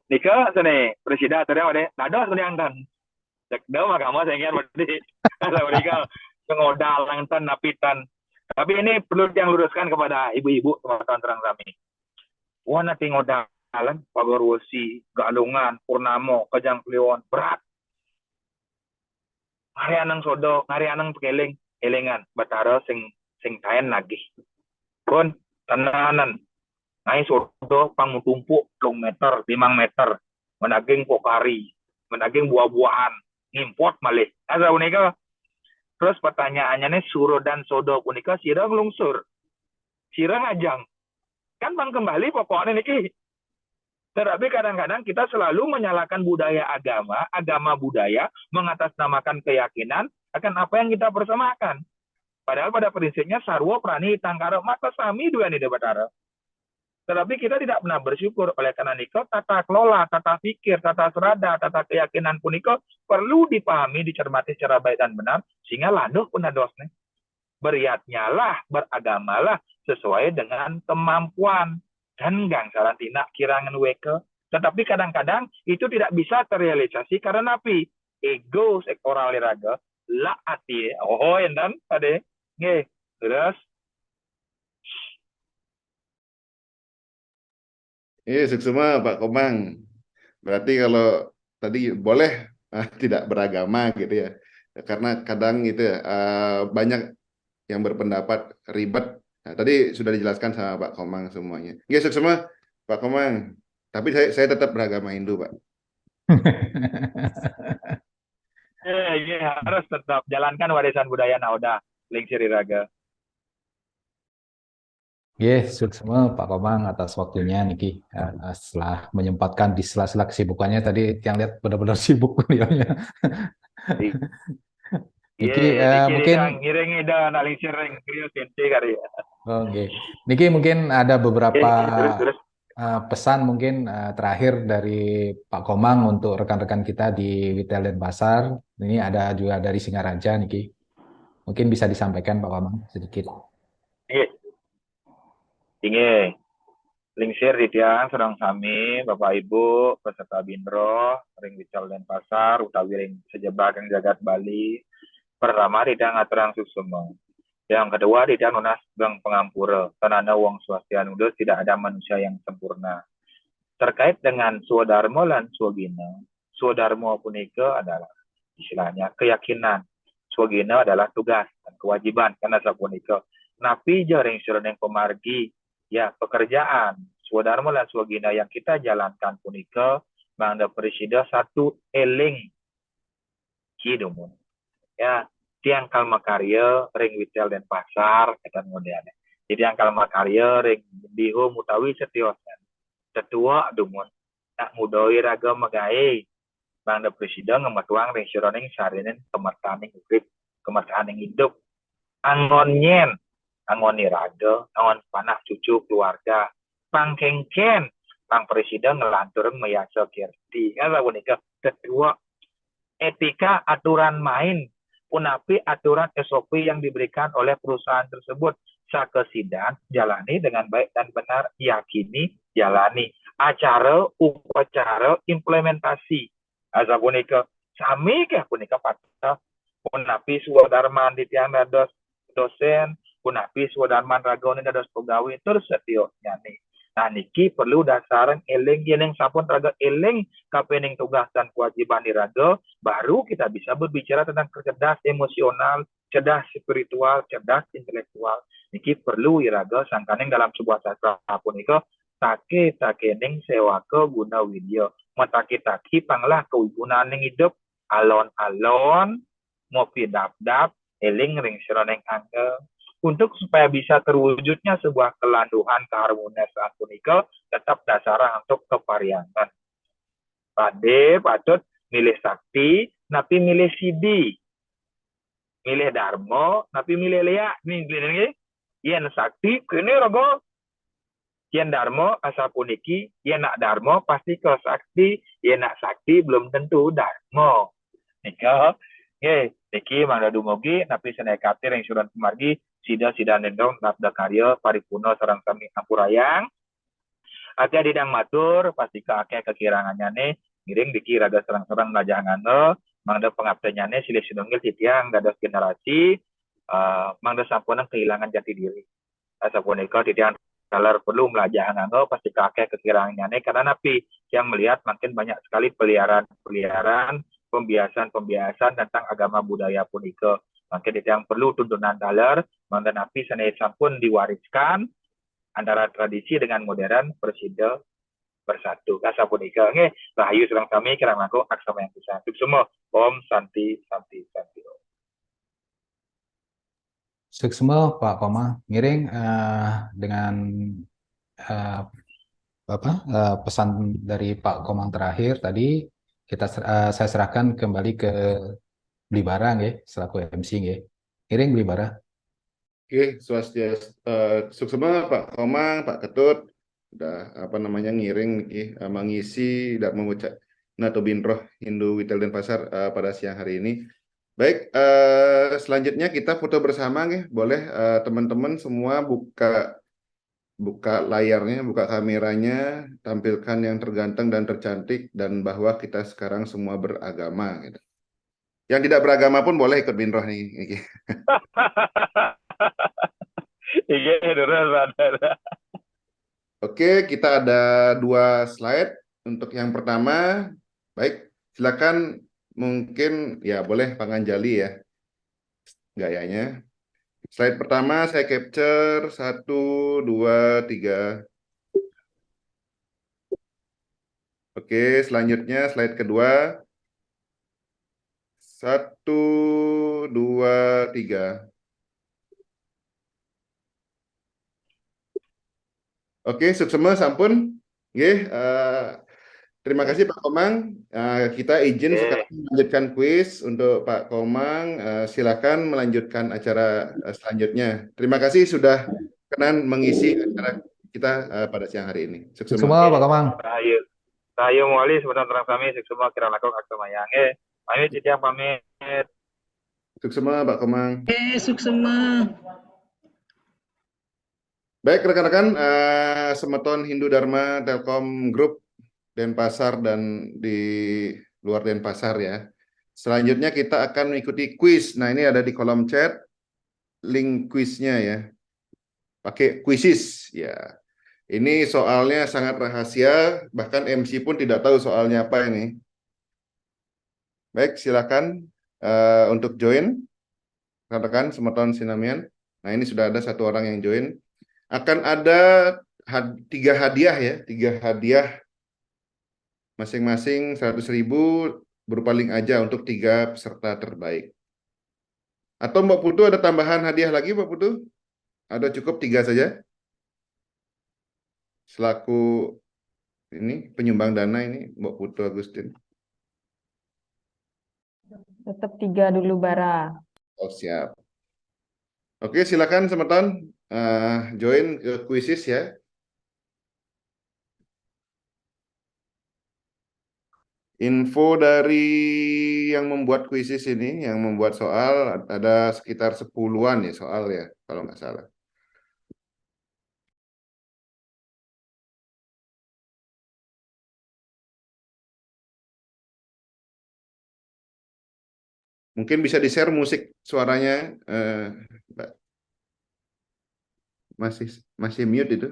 Nika sini presiden terima deh. Nada sebenarnya kan. Cek dah mah kamu saya ingin berarti kalau mereka pengodal langtan napitan. Tapi ini perlu yang luruskan kepada ibu-ibu teman-teman terang kami. Wah nanti ngodalan Pagorwosi, Galungan, Purnamo, Kajang Kliwon berat. Hari anang sodo, hari anang pekeling, elengan, batara sing taen nagih. Pun tenanan. Nai sodo pang tumpuk 2 meter, 5 meter, menaging pokari, menaging buah-buahan, ngimport malih. Asa unika. Terus pertanyaannya nih suro dan sodo punika sira nglungsur. Sira ngajang. Kan bang kembali pokoknya niki. Tetapi kadang-kadang kita selalu menyalahkan budaya agama budaya, mengatasnamakan keyakinan akan apa yang kita persamakan. Padahal pada prinsipnya sarwo prani tangkara maka sami dua nih debatara. Tetapi kita tidak pernah bersyukur oleh karena niko tata kelola, tata pikir, tata serada, tata keyakinan puniko perlu dipahami, dicermati secara baik dan benar sehingga landuh pun dosnya. Beriatnyalah, beragamalah sesuai dengan kemampuan dan gang sarantina kirangan weke. Tetapi kadang-kadang itu tidak bisa terrealisasi karena napi ego sektoral raga la ati dan tadi nge terus Iya, suksema Pak Komang. Berarti kalau tadi boleh tidak beragama gitu ya. Karena kadang itu ya, banyak yang berpendapat ribet. Nah, tadi sudah dijelaskan sama Pak Komang semuanya. Iya, suksema Pak Komang. Tapi saya tetap beragama Hindu, Pak. harus tetap jalankan warisan budaya Nauda Lingsir Iraga. Semua Pak Komang atas waktunya Niki. Setelah menyempatkan di sela-sela kesibukannya tadi yang lihat benar-benar sibuk beliaunya. Niki mungkin ngiring ida analisis ring kriyo sente kali. Niki mungkin ada beberapa terus. pesan mungkin terakhir dari Pak Komang untuk rekan-rekan kita di Witel dan Pasar. Ini ada juga dari Singaraja Niki. Mungkin bisa disampaikan Pak Komang sedikit. Tinggi. Lingsir di tiang sedang sami, Bapak Ibu, peserta Bindro, ring Witel dan Pasar, utawi ring sejebak yang jagat Bali. Pertama, di tiang aturan suksuma. Yang kedua, di tiang nunas bang pengampura. Tanana wong swastian udus tidak ada manusia yang sempurna. Terkait dengan swadharma dan swagina. Swadharma punika adalah istilahnya keyakinan. Swagina adalah tugas dan kewajiban karena sapunika. Napi jaring yang pemargi ya pekerjaan swadharma dan swagina yang kita jalankan punika mangda presida satu eling hidumun ya tiang kalma karya ring Witel dan Pasar etan moderne jadi yang kalma karya ring diho mutawi setiosan tetua dumun nak mudoi raga magae mangda presida ngematuang ring sironing sarinen kemertaning urip kemertaning hidup angonyen angon nirada, angon panah cucu keluarga, pangkengken, pang presiden ngelantur meyasa kirti. Kalau punika kedua etika aturan main, punapi aturan SOP yang diberikan oleh perusahaan tersebut. Sakesidan jalani dengan baik dan benar, yakini jalani. Acara, upacara, implementasi. Asa punika sami kah punika patah punapi swadharma di tiang dados dosen punapi swadharman ragone dados pegawai terus setio nyani. Nah niki perlu dasaran eling yeneng sampun raga eling kapening tugas dan kewajiban di raga baru kita bisa berbicara tentang cerdas emosional, cerdas spiritual, cerdas intelektual. Niki perlu iraga sangkaneng dalam sebuah sastra punika take-takening sewaka guna widya. Mataki-taki panglah kewibunaning hidup alon-alon ngopi dap-dap eling ring sironeng angge untuk supaya bisa terwujudnya sebuah kelanduhan keharmonisan punika tetap dasaran untuk kevariantan. Pade patut milih sakti, napi milih sidi. Milih dharma, napi milih liya. Nih, yen sakti, kini rogo. Yen dharma asa puniki, yen nak dharma pasti ke sakti, yen nak sakti belum tentu dharma. Nika, niki mangda dumugi napi senekati ring suran pemargi sida nendong nabda karya paripurna sareng sami ampurayang. Ati didang matur pasti ake kekirangannya nih ngiring diki raga serang-serang ngajangane mangda pengabdiannya silih sinunggil titiang dados generasi mangda sampunang kehilangan jati diri. Sapunika titiang kalar perlu melajahangane pasti ake kekirangannya nih karena napi yang melihat makin banyak sekali peliharaan pembiasan tentang agama budaya punika. Maka yang perlu tuntunan dalar, maka napi sanesan pun diwariskan antara tradisi dengan modern bersida bersatu. Kasa punika nggih, rahayu sareng sami kirang langkung aksama yang bisa. Semua Om Santi Santi Santi. Suksma Pak Koma, miring dengan eh, pesan dari Pak Komang terakhir tadi saya serahkan kembali ke Beli Barang ya selaku MC ya. Miring Beli Barang. Oke, swastiastu, suksema Pak Komang, Pak Ketut, udah apa namanya ngiring nih, mengisi, tidak mengucap Nato Binroh Hindu Witel Denpasar pada siang hari ini. Baik, selanjutnya kita foto bersama nih, boleh teman-teman semua buka layarnya, buka kameranya, tampilkan yang terganteng dan tercantik, dan bahwa kita sekarang semua beragama. Gitu. Yang tidak beragama pun boleh ikut Binroh nih. Iya, benar. Oke, kita ada 2 slide. Untuk yang pertama, baik, silakan mungkin ya boleh Panganjali ya gayanya. Slide pertama saya capture 1, 2, 3. Oke, selanjutnya slide kedua 1, 2, 3. Oke, suksema sampun. Nggih, terima kasih Pak Komang. Kita izin sekarang melanjutkan kuis untuk Pak Komang. Silakan melanjutkan acara selanjutnya. Terima kasih sudah kenan mengisi acara kita pada siang hari ini. Suksema. Suksma Pak Komang. Saya Muali sebentar terang kami semua kira lakon akta mayang. Pamit Cicang pamit. Suksema Pak Komang. Suksema. Baik rekan-rekan, Semeton Hindu Dharma Telkom Group Denpasar dan di luar Denpasar ya. Selanjutnya kita akan mengikuti kuis. Nah ini ada di kolom chat link kuisnya ya. Pakai Quizizz ya. Ini soalnya sangat rahasia, bahkan MC pun tidak tahu soalnya apa ini. Baik, silakan untuk join rekan-rekan Semeton Sinamian. Nah ini sudah ada 1 orang yang join. Akan ada 3 hadiah ya, 3 hadiah masing-masing 100.000 berupa link aja untuk 3 peserta terbaik. Atau Mbak Putu ada tambahan hadiah lagi Mbak Putu? Ada cukup 3 saja? Selaku ini penyumbang dana ini Mbak Putu Agustin. Tetap 3 dulu Bara. Oh siap. Oke silakan Semeton join ke Quizizz ya. Info dari yang membuat Quizizz ini, yang membuat soal ada sekitar 10-an ya soal ya kalau nggak salah. Mungkin bisa di-share musik suaranya, Mbak. Masih mute itu.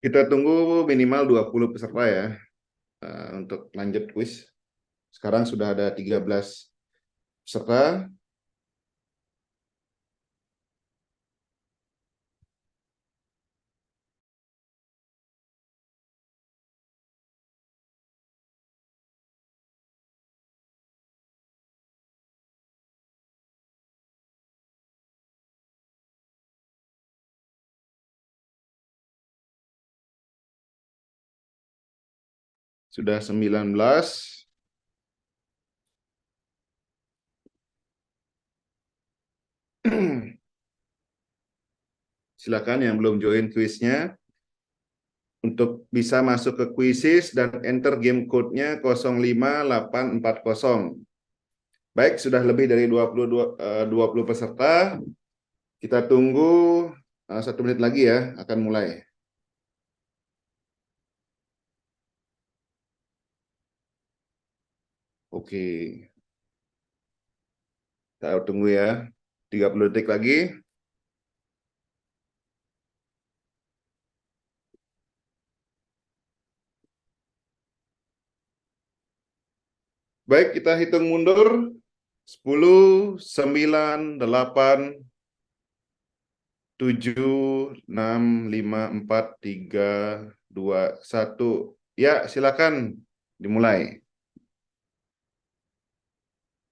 Kita tunggu minimal 20 peserta ya untuk lanjut kuis. Sekarang sudah ada 13 peserta. Sudah 19. Silakan yang belum join kuisnya untuk bisa masuk ke Quizizz dan enter game code-nya 05840. Baik, sudah lebih dari 20 peserta. Kita tunggu 1 menit lagi ya, akan mulai. Oke. Kita tunggu ya. 30 detik lagi. Baik, kita hitung mundur 10, 9, 8, 7, 6, 5, 4, 3, 2, 1. Ya, silakan dimulai.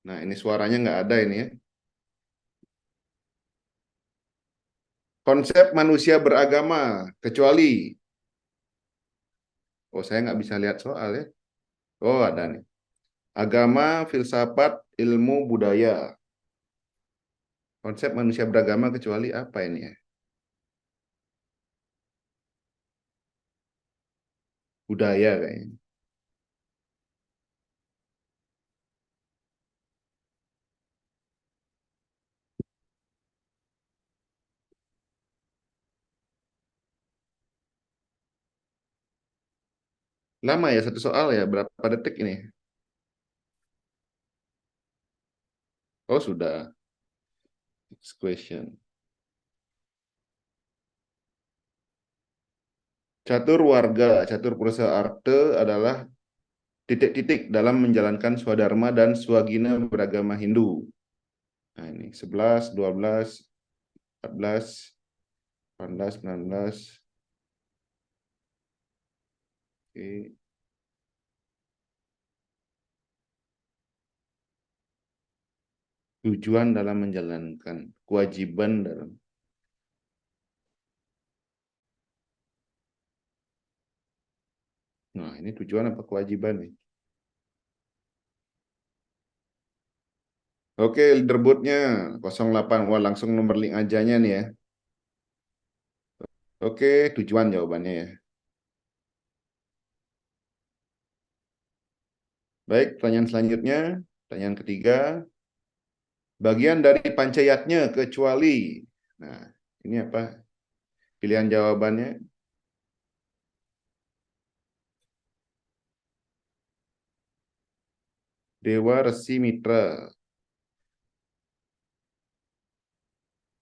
Nah, ini suaranya nggak ada ini ya. Konsep manusia beragama, kecuali. Oh, saya nggak bisa lihat soal ya. Oh, ada nih. Agama, filsafat, ilmu, budaya. Konsep manusia beragama kecuali apa ini ya? Budaya kayaknya. Lama ya satu soal ya, berapa detik ini? Oh, sudah. Next question. Catur warga, catur purusa arte adalah titik-titik dalam menjalankan swadharma dan swagina beragama Hindu. Nah, ini 11, 12, 14, 18, 19. Oke. Tujuan dalam menjalankan, kewajiban dalam. Nah, ini tujuan apa kewajiban nih? Oke, leaderboardnya 08. Wah, langsung nomor link ajanya nih ya. Oke, tujuan jawabannya ya. Baik, pertanyaan selanjutnya. Pertanyaan ketiga. Bagian dari pancayatnya kecuali. Nah, ini apa? Pilihan jawabannya. Dewa, Resi, Mitra.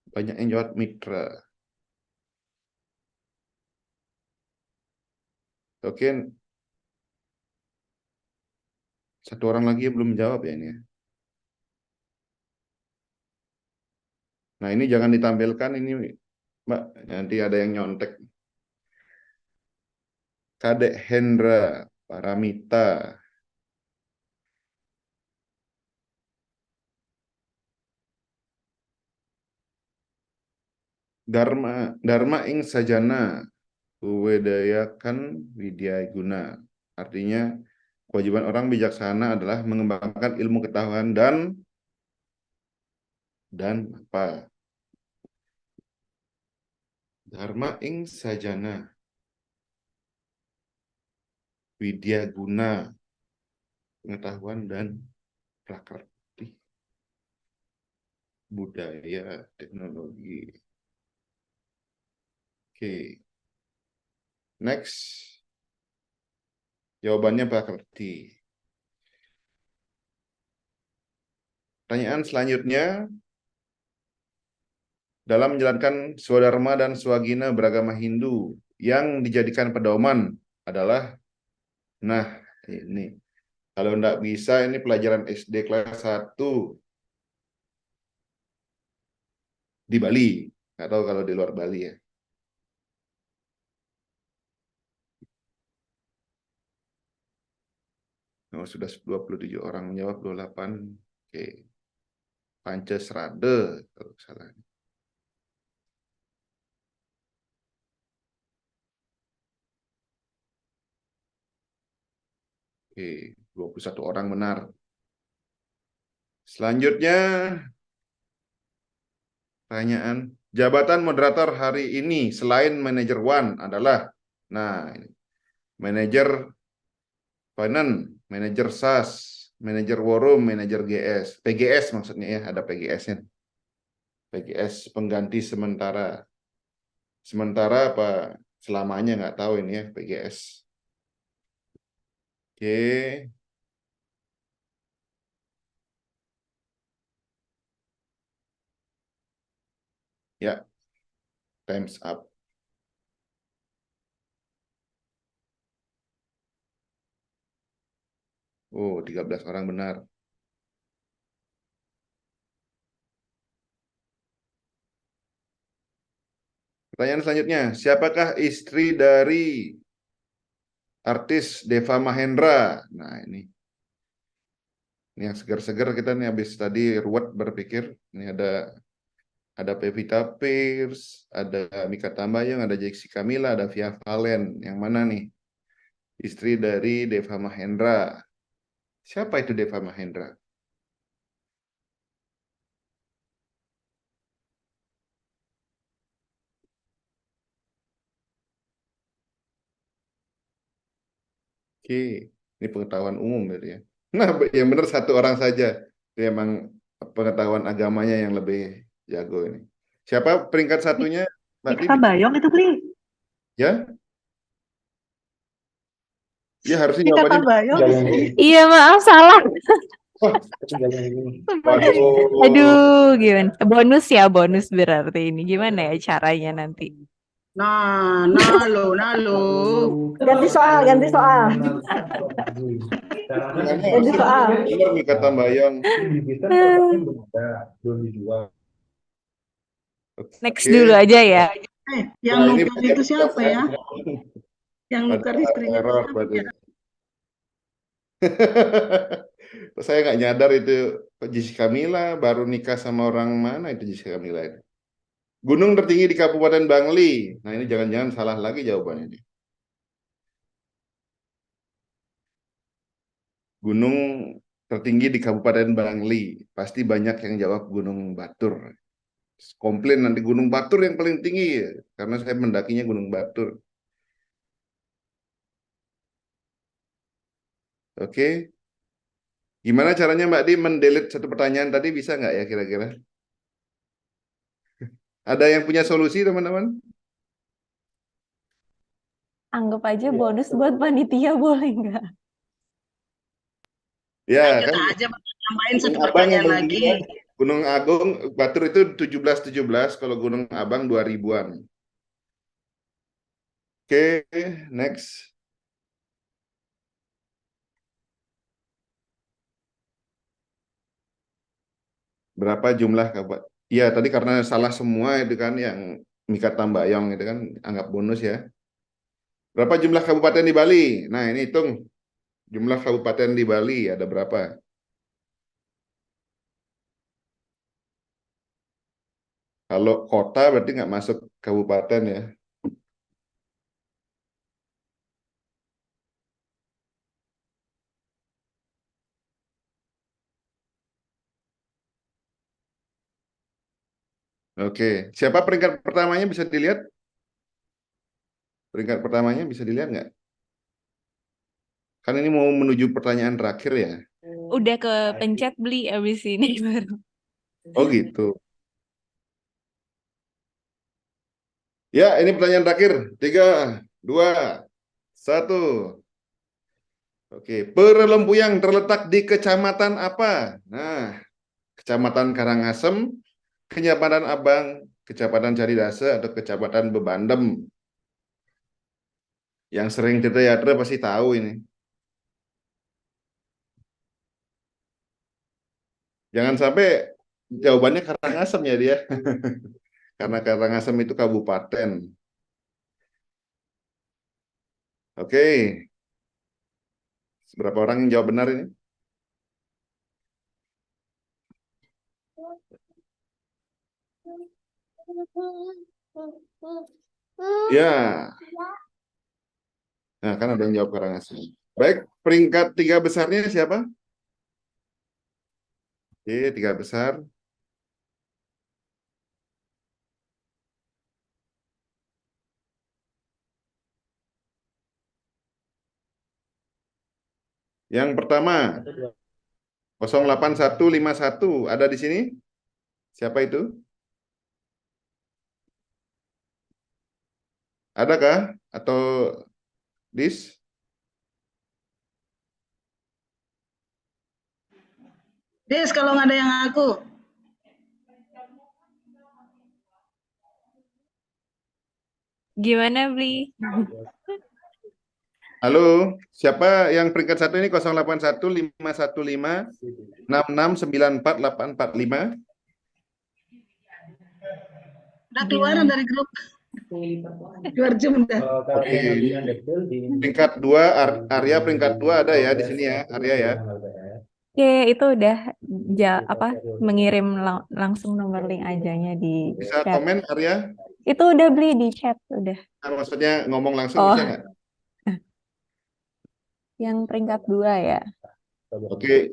Banyak yang jawab Mitra. Oke, satu orang lagi yang belum jawab ya ini ya. Nah, ini jangan ditampilkan ini, Mbak. Nanti ada yang nyontek. Kadek Hendra, Paramita. Dharma ing sajana uwedayakan widyaguna. Artinya kewajiban orang bijaksana adalah mengembangkan ilmu ketahuan dan apa? Dharma ing sajana widyaguna, pengetahuan dan prakerti, budaya, teknologi. Oke. Next. Jawabannya prakerti. Pertanyaan selanjutnya, dalam menjalankan swadharma dan swagina beragama Hindu yang dijadikan pedoman adalah, nah ini, kalau enggak bisa ini pelajaran SD kelas 1 di Bali, nggak tahu kalau di luar Bali ya. Oh, sudah 27 orang menjawab, 28. Oke. Pancasrada kalau salah. Oke, 21 orang benar. Selanjutnya, pertanyaan. Jabatan moderator hari ini selain manajer one adalah, nah, ini. Manajer finance, manajer SAS, manajer war room, manajer GS. PGS maksudnya ya, ada PGS-nya. PGS pengganti sementara. Sementara apa selamanya nggak tahu ini ya, PGS. Oke. Ya, time's up. Oh, 13 orang benar. Pertanyaan selanjutnya, siapakah istri dari artis Deva Mahendra? Nah, ini yang segar-segar kita nih habis tadi ruwet berpikir. Ini ada Pevita Pierce, ada Mikha Tambayong, ada Jessica Mila, ada Via Valen. Yang mana nih? Istri dari Deva Mahendra. Siapa itu Deva Mahendra? Oke, ini pengetahuan umum berarti ya. Nah, yang benar satu orang saja. Dia emang pengetahuan agamanya yang lebih jago ini. Siapa peringkat satunya? Mbak Mikha Tibi? Bayong itu, Bli. Ya? Ya harusnya Mikha jawabannya. Tambayong. Iya, maaf salah. Wah, waduh. Aduh, gimana? Bonus ya, bonus berarti ini. Gimana ya caranya nanti? Nah lo. Ganti soal. Dengan Ganti soal. benar Mikha Tambayong. Next Oke. dulu aja ya. Yang Nah, ini nukar itu siapa ya? Yang ada nukar istrinya itu error siapa berarti. ya? Saya nggak nyadar itu Jessica Mila baru nikah sama orang mana itu Jessica Mila itu. Gunung tertinggi di Kabupaten Bangli. Nah, ini jangan-jangan salah lagi jawabannya ini. Gunung tertinggi di Kabupaten Bangli. Pasti banyak yang jawab Gunung Batur. Komplain nanti Gunung Batur yang paling tinggi karena saya mendakinya Gunung Batur. Oke. Gimana caranya Mbak Di mendelete satu pertanyaan tadi, bisa nggak ya kira-kira? Ada yang punya solusi teman-teman? Anggap aja bonus buat panitia, boleh nggak? Ya Lanjut kan aja, tambahin satu Gunung Abang yang pertanyaan paling lagi. tinggi. Gunung Agung Batur itu 1717, kalau Gunung Abang 2000-an. Oke, next. Berapa jumlah kabupaten? Iya, tadi karena salah semua itu kan yang Mikha Tambayong itu kan anggap bonus ya. Berapa jumlah kabupaten di Bali? Nah, ini hitung jumlah kabupaten di Bali ada berapa? Kalau kota berarti nggak masuk kabupaten ya. Oke, siapa peringkat pertamanya bisa dilihat? Peringkat pertamanya bisa dilihat nggak? Kan ini mau menuju pertanyaan terakhir ya. Udah ke pencet beli abis ini baru. Oh gitu. Ya, ini pertanyaan terakhir. 3, 2, 1. Oke, Perelempuyang terletak di kecamatan apa? Nah, Kecamatan Karangasem, Kecamatan Abang, Kecamatan Caridase, atau Kecamatan Bebandem. Yang sering teater pasti tahu ini. Jangan sampai jawabannya Karangasem ya dia. Karena Karangasem itu kabupaten. Oke. Berapa orang yang jawab benar ini? Ya. Nah, kan ada yang jawab Karangasem. Baik, peringkat 3 besarnya siapa? Oke, 3 besar. Yang pertama, 08151 ada di sini? Siapa itu? Adakah? Atau Dis? Des, kalau nggak ada yang aku. Gimana beli? Halo, siapa yang peringkat 1 ini? 08151566948445. Udah keluaran dari grup. 2 jam udah. Oke. Peringkat 2, Arya peringkat 2 ada ya di sini ya, Arya ya. Oke, itu udah mengirim langsung nomor link ajanya di Bisa chat. komen Arya? Itu udah beli di chat udah. Maksudnya ngomong langsung Oh, bisa nggak? yang peringkat 2 ya. Oke.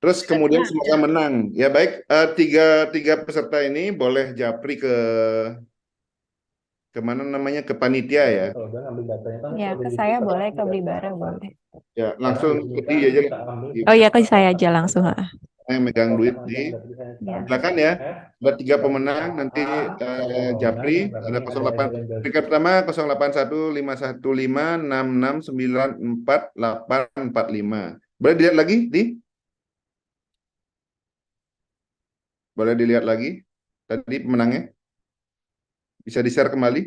Terus kemudian semoga menang. Ya baik, tiga peserta ini boleh japri ke mana namanya, ke panitia ya. Ya, ke saya boleh, ke Blibara boleh. Ya langsung ke dia aja. Oh ya, ke saya aja langsung. Yang megang duit di. Ya. Silakan ya. Ada 3 pemenang nanti japri. Ada 08 peringkat pertama 081556694445. Boleh dilihat lagi Boleh dilihat lagi tadi pemenangnya? Bisa di-share kembali?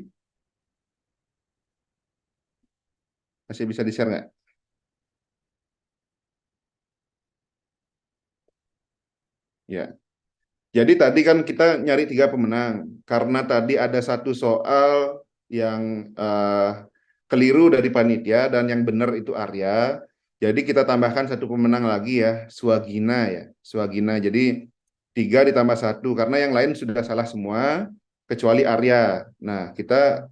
Masih bisa di-share nggak? Ya. Jadi tadi kan kita nyari 3 pemenang. Karena tadi ada satu soal yang keliru dari panitia dan yang benar itu Arya. Jadi kita tambahkan 1 pemenang lagi ya, Swagina ya. Swagina. Jadi 3 ditambah 1 karena yang lain sudah salah semua kecuali Arya. Nah, kita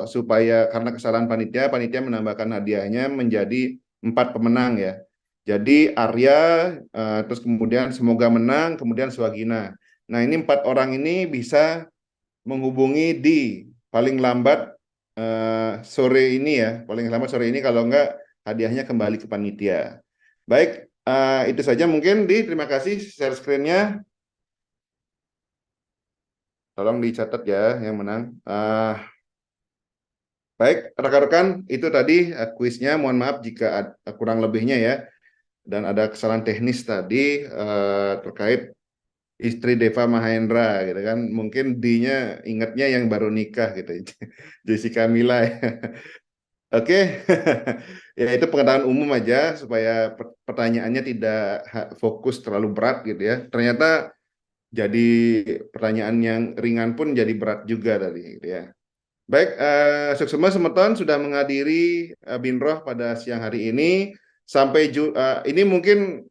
supaya karena kesalahan panitia menambahkan hadiahnya menjadi 4 pemenang ya. Jadi Arya, terus kemudian semoga menang, kemudian Swagina. Nah, ini 4 orang ini bisa menghubungi di paling lambat sore ini ya, paling lambat sore ini, kalau enggak hadiahnya kembali ke panitia. Baik, itu saja mungkin. Terima kasih, share screen-nya. Tolong dicatat ya yang menang. Baik, rekan-rekan, itu tadi kuisnya. Mohon maaf jika kurang lebihnya ya. Dan ada kesalahan teknis tadi terkait istri Deva Mahendra gitu kan. Mungkin D-nya ingatnya yang baru nikah gitu. Jessica Mila ya. Oke. Ya itu pengetahuan umum aja supaya pertanyaannya tidak fokus terlalu berat gitu ya. Ternyata jadi pertanyaan yang ringan pun jadi berat juga tadi gitu ya. Baik, semua semeton sudah menghadiri Binroh pada siang hari ini. Sampai ini mungkin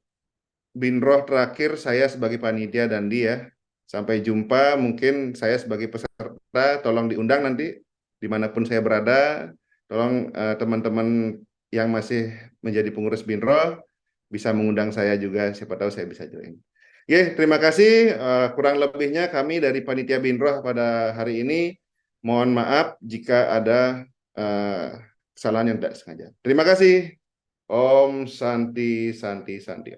Binroh terakhir saya sebagai panitia dan dia. Sampai jumpa, mungkin saya sebagai peserta, tolong diundang nanti dimanapun saya berada. Tolong teman-teman yang masih menjadi pengurus Binroh bisa mengundang saya juga, siapa tahu saya bisa join. Oke, terima kasih. Kurang lebihnya kami dari panitia Binroh pada hari ini. Mohon maaf jika ada kesalahan yang tidak sengaja. Terima kasih. Om Santi Santi Santi.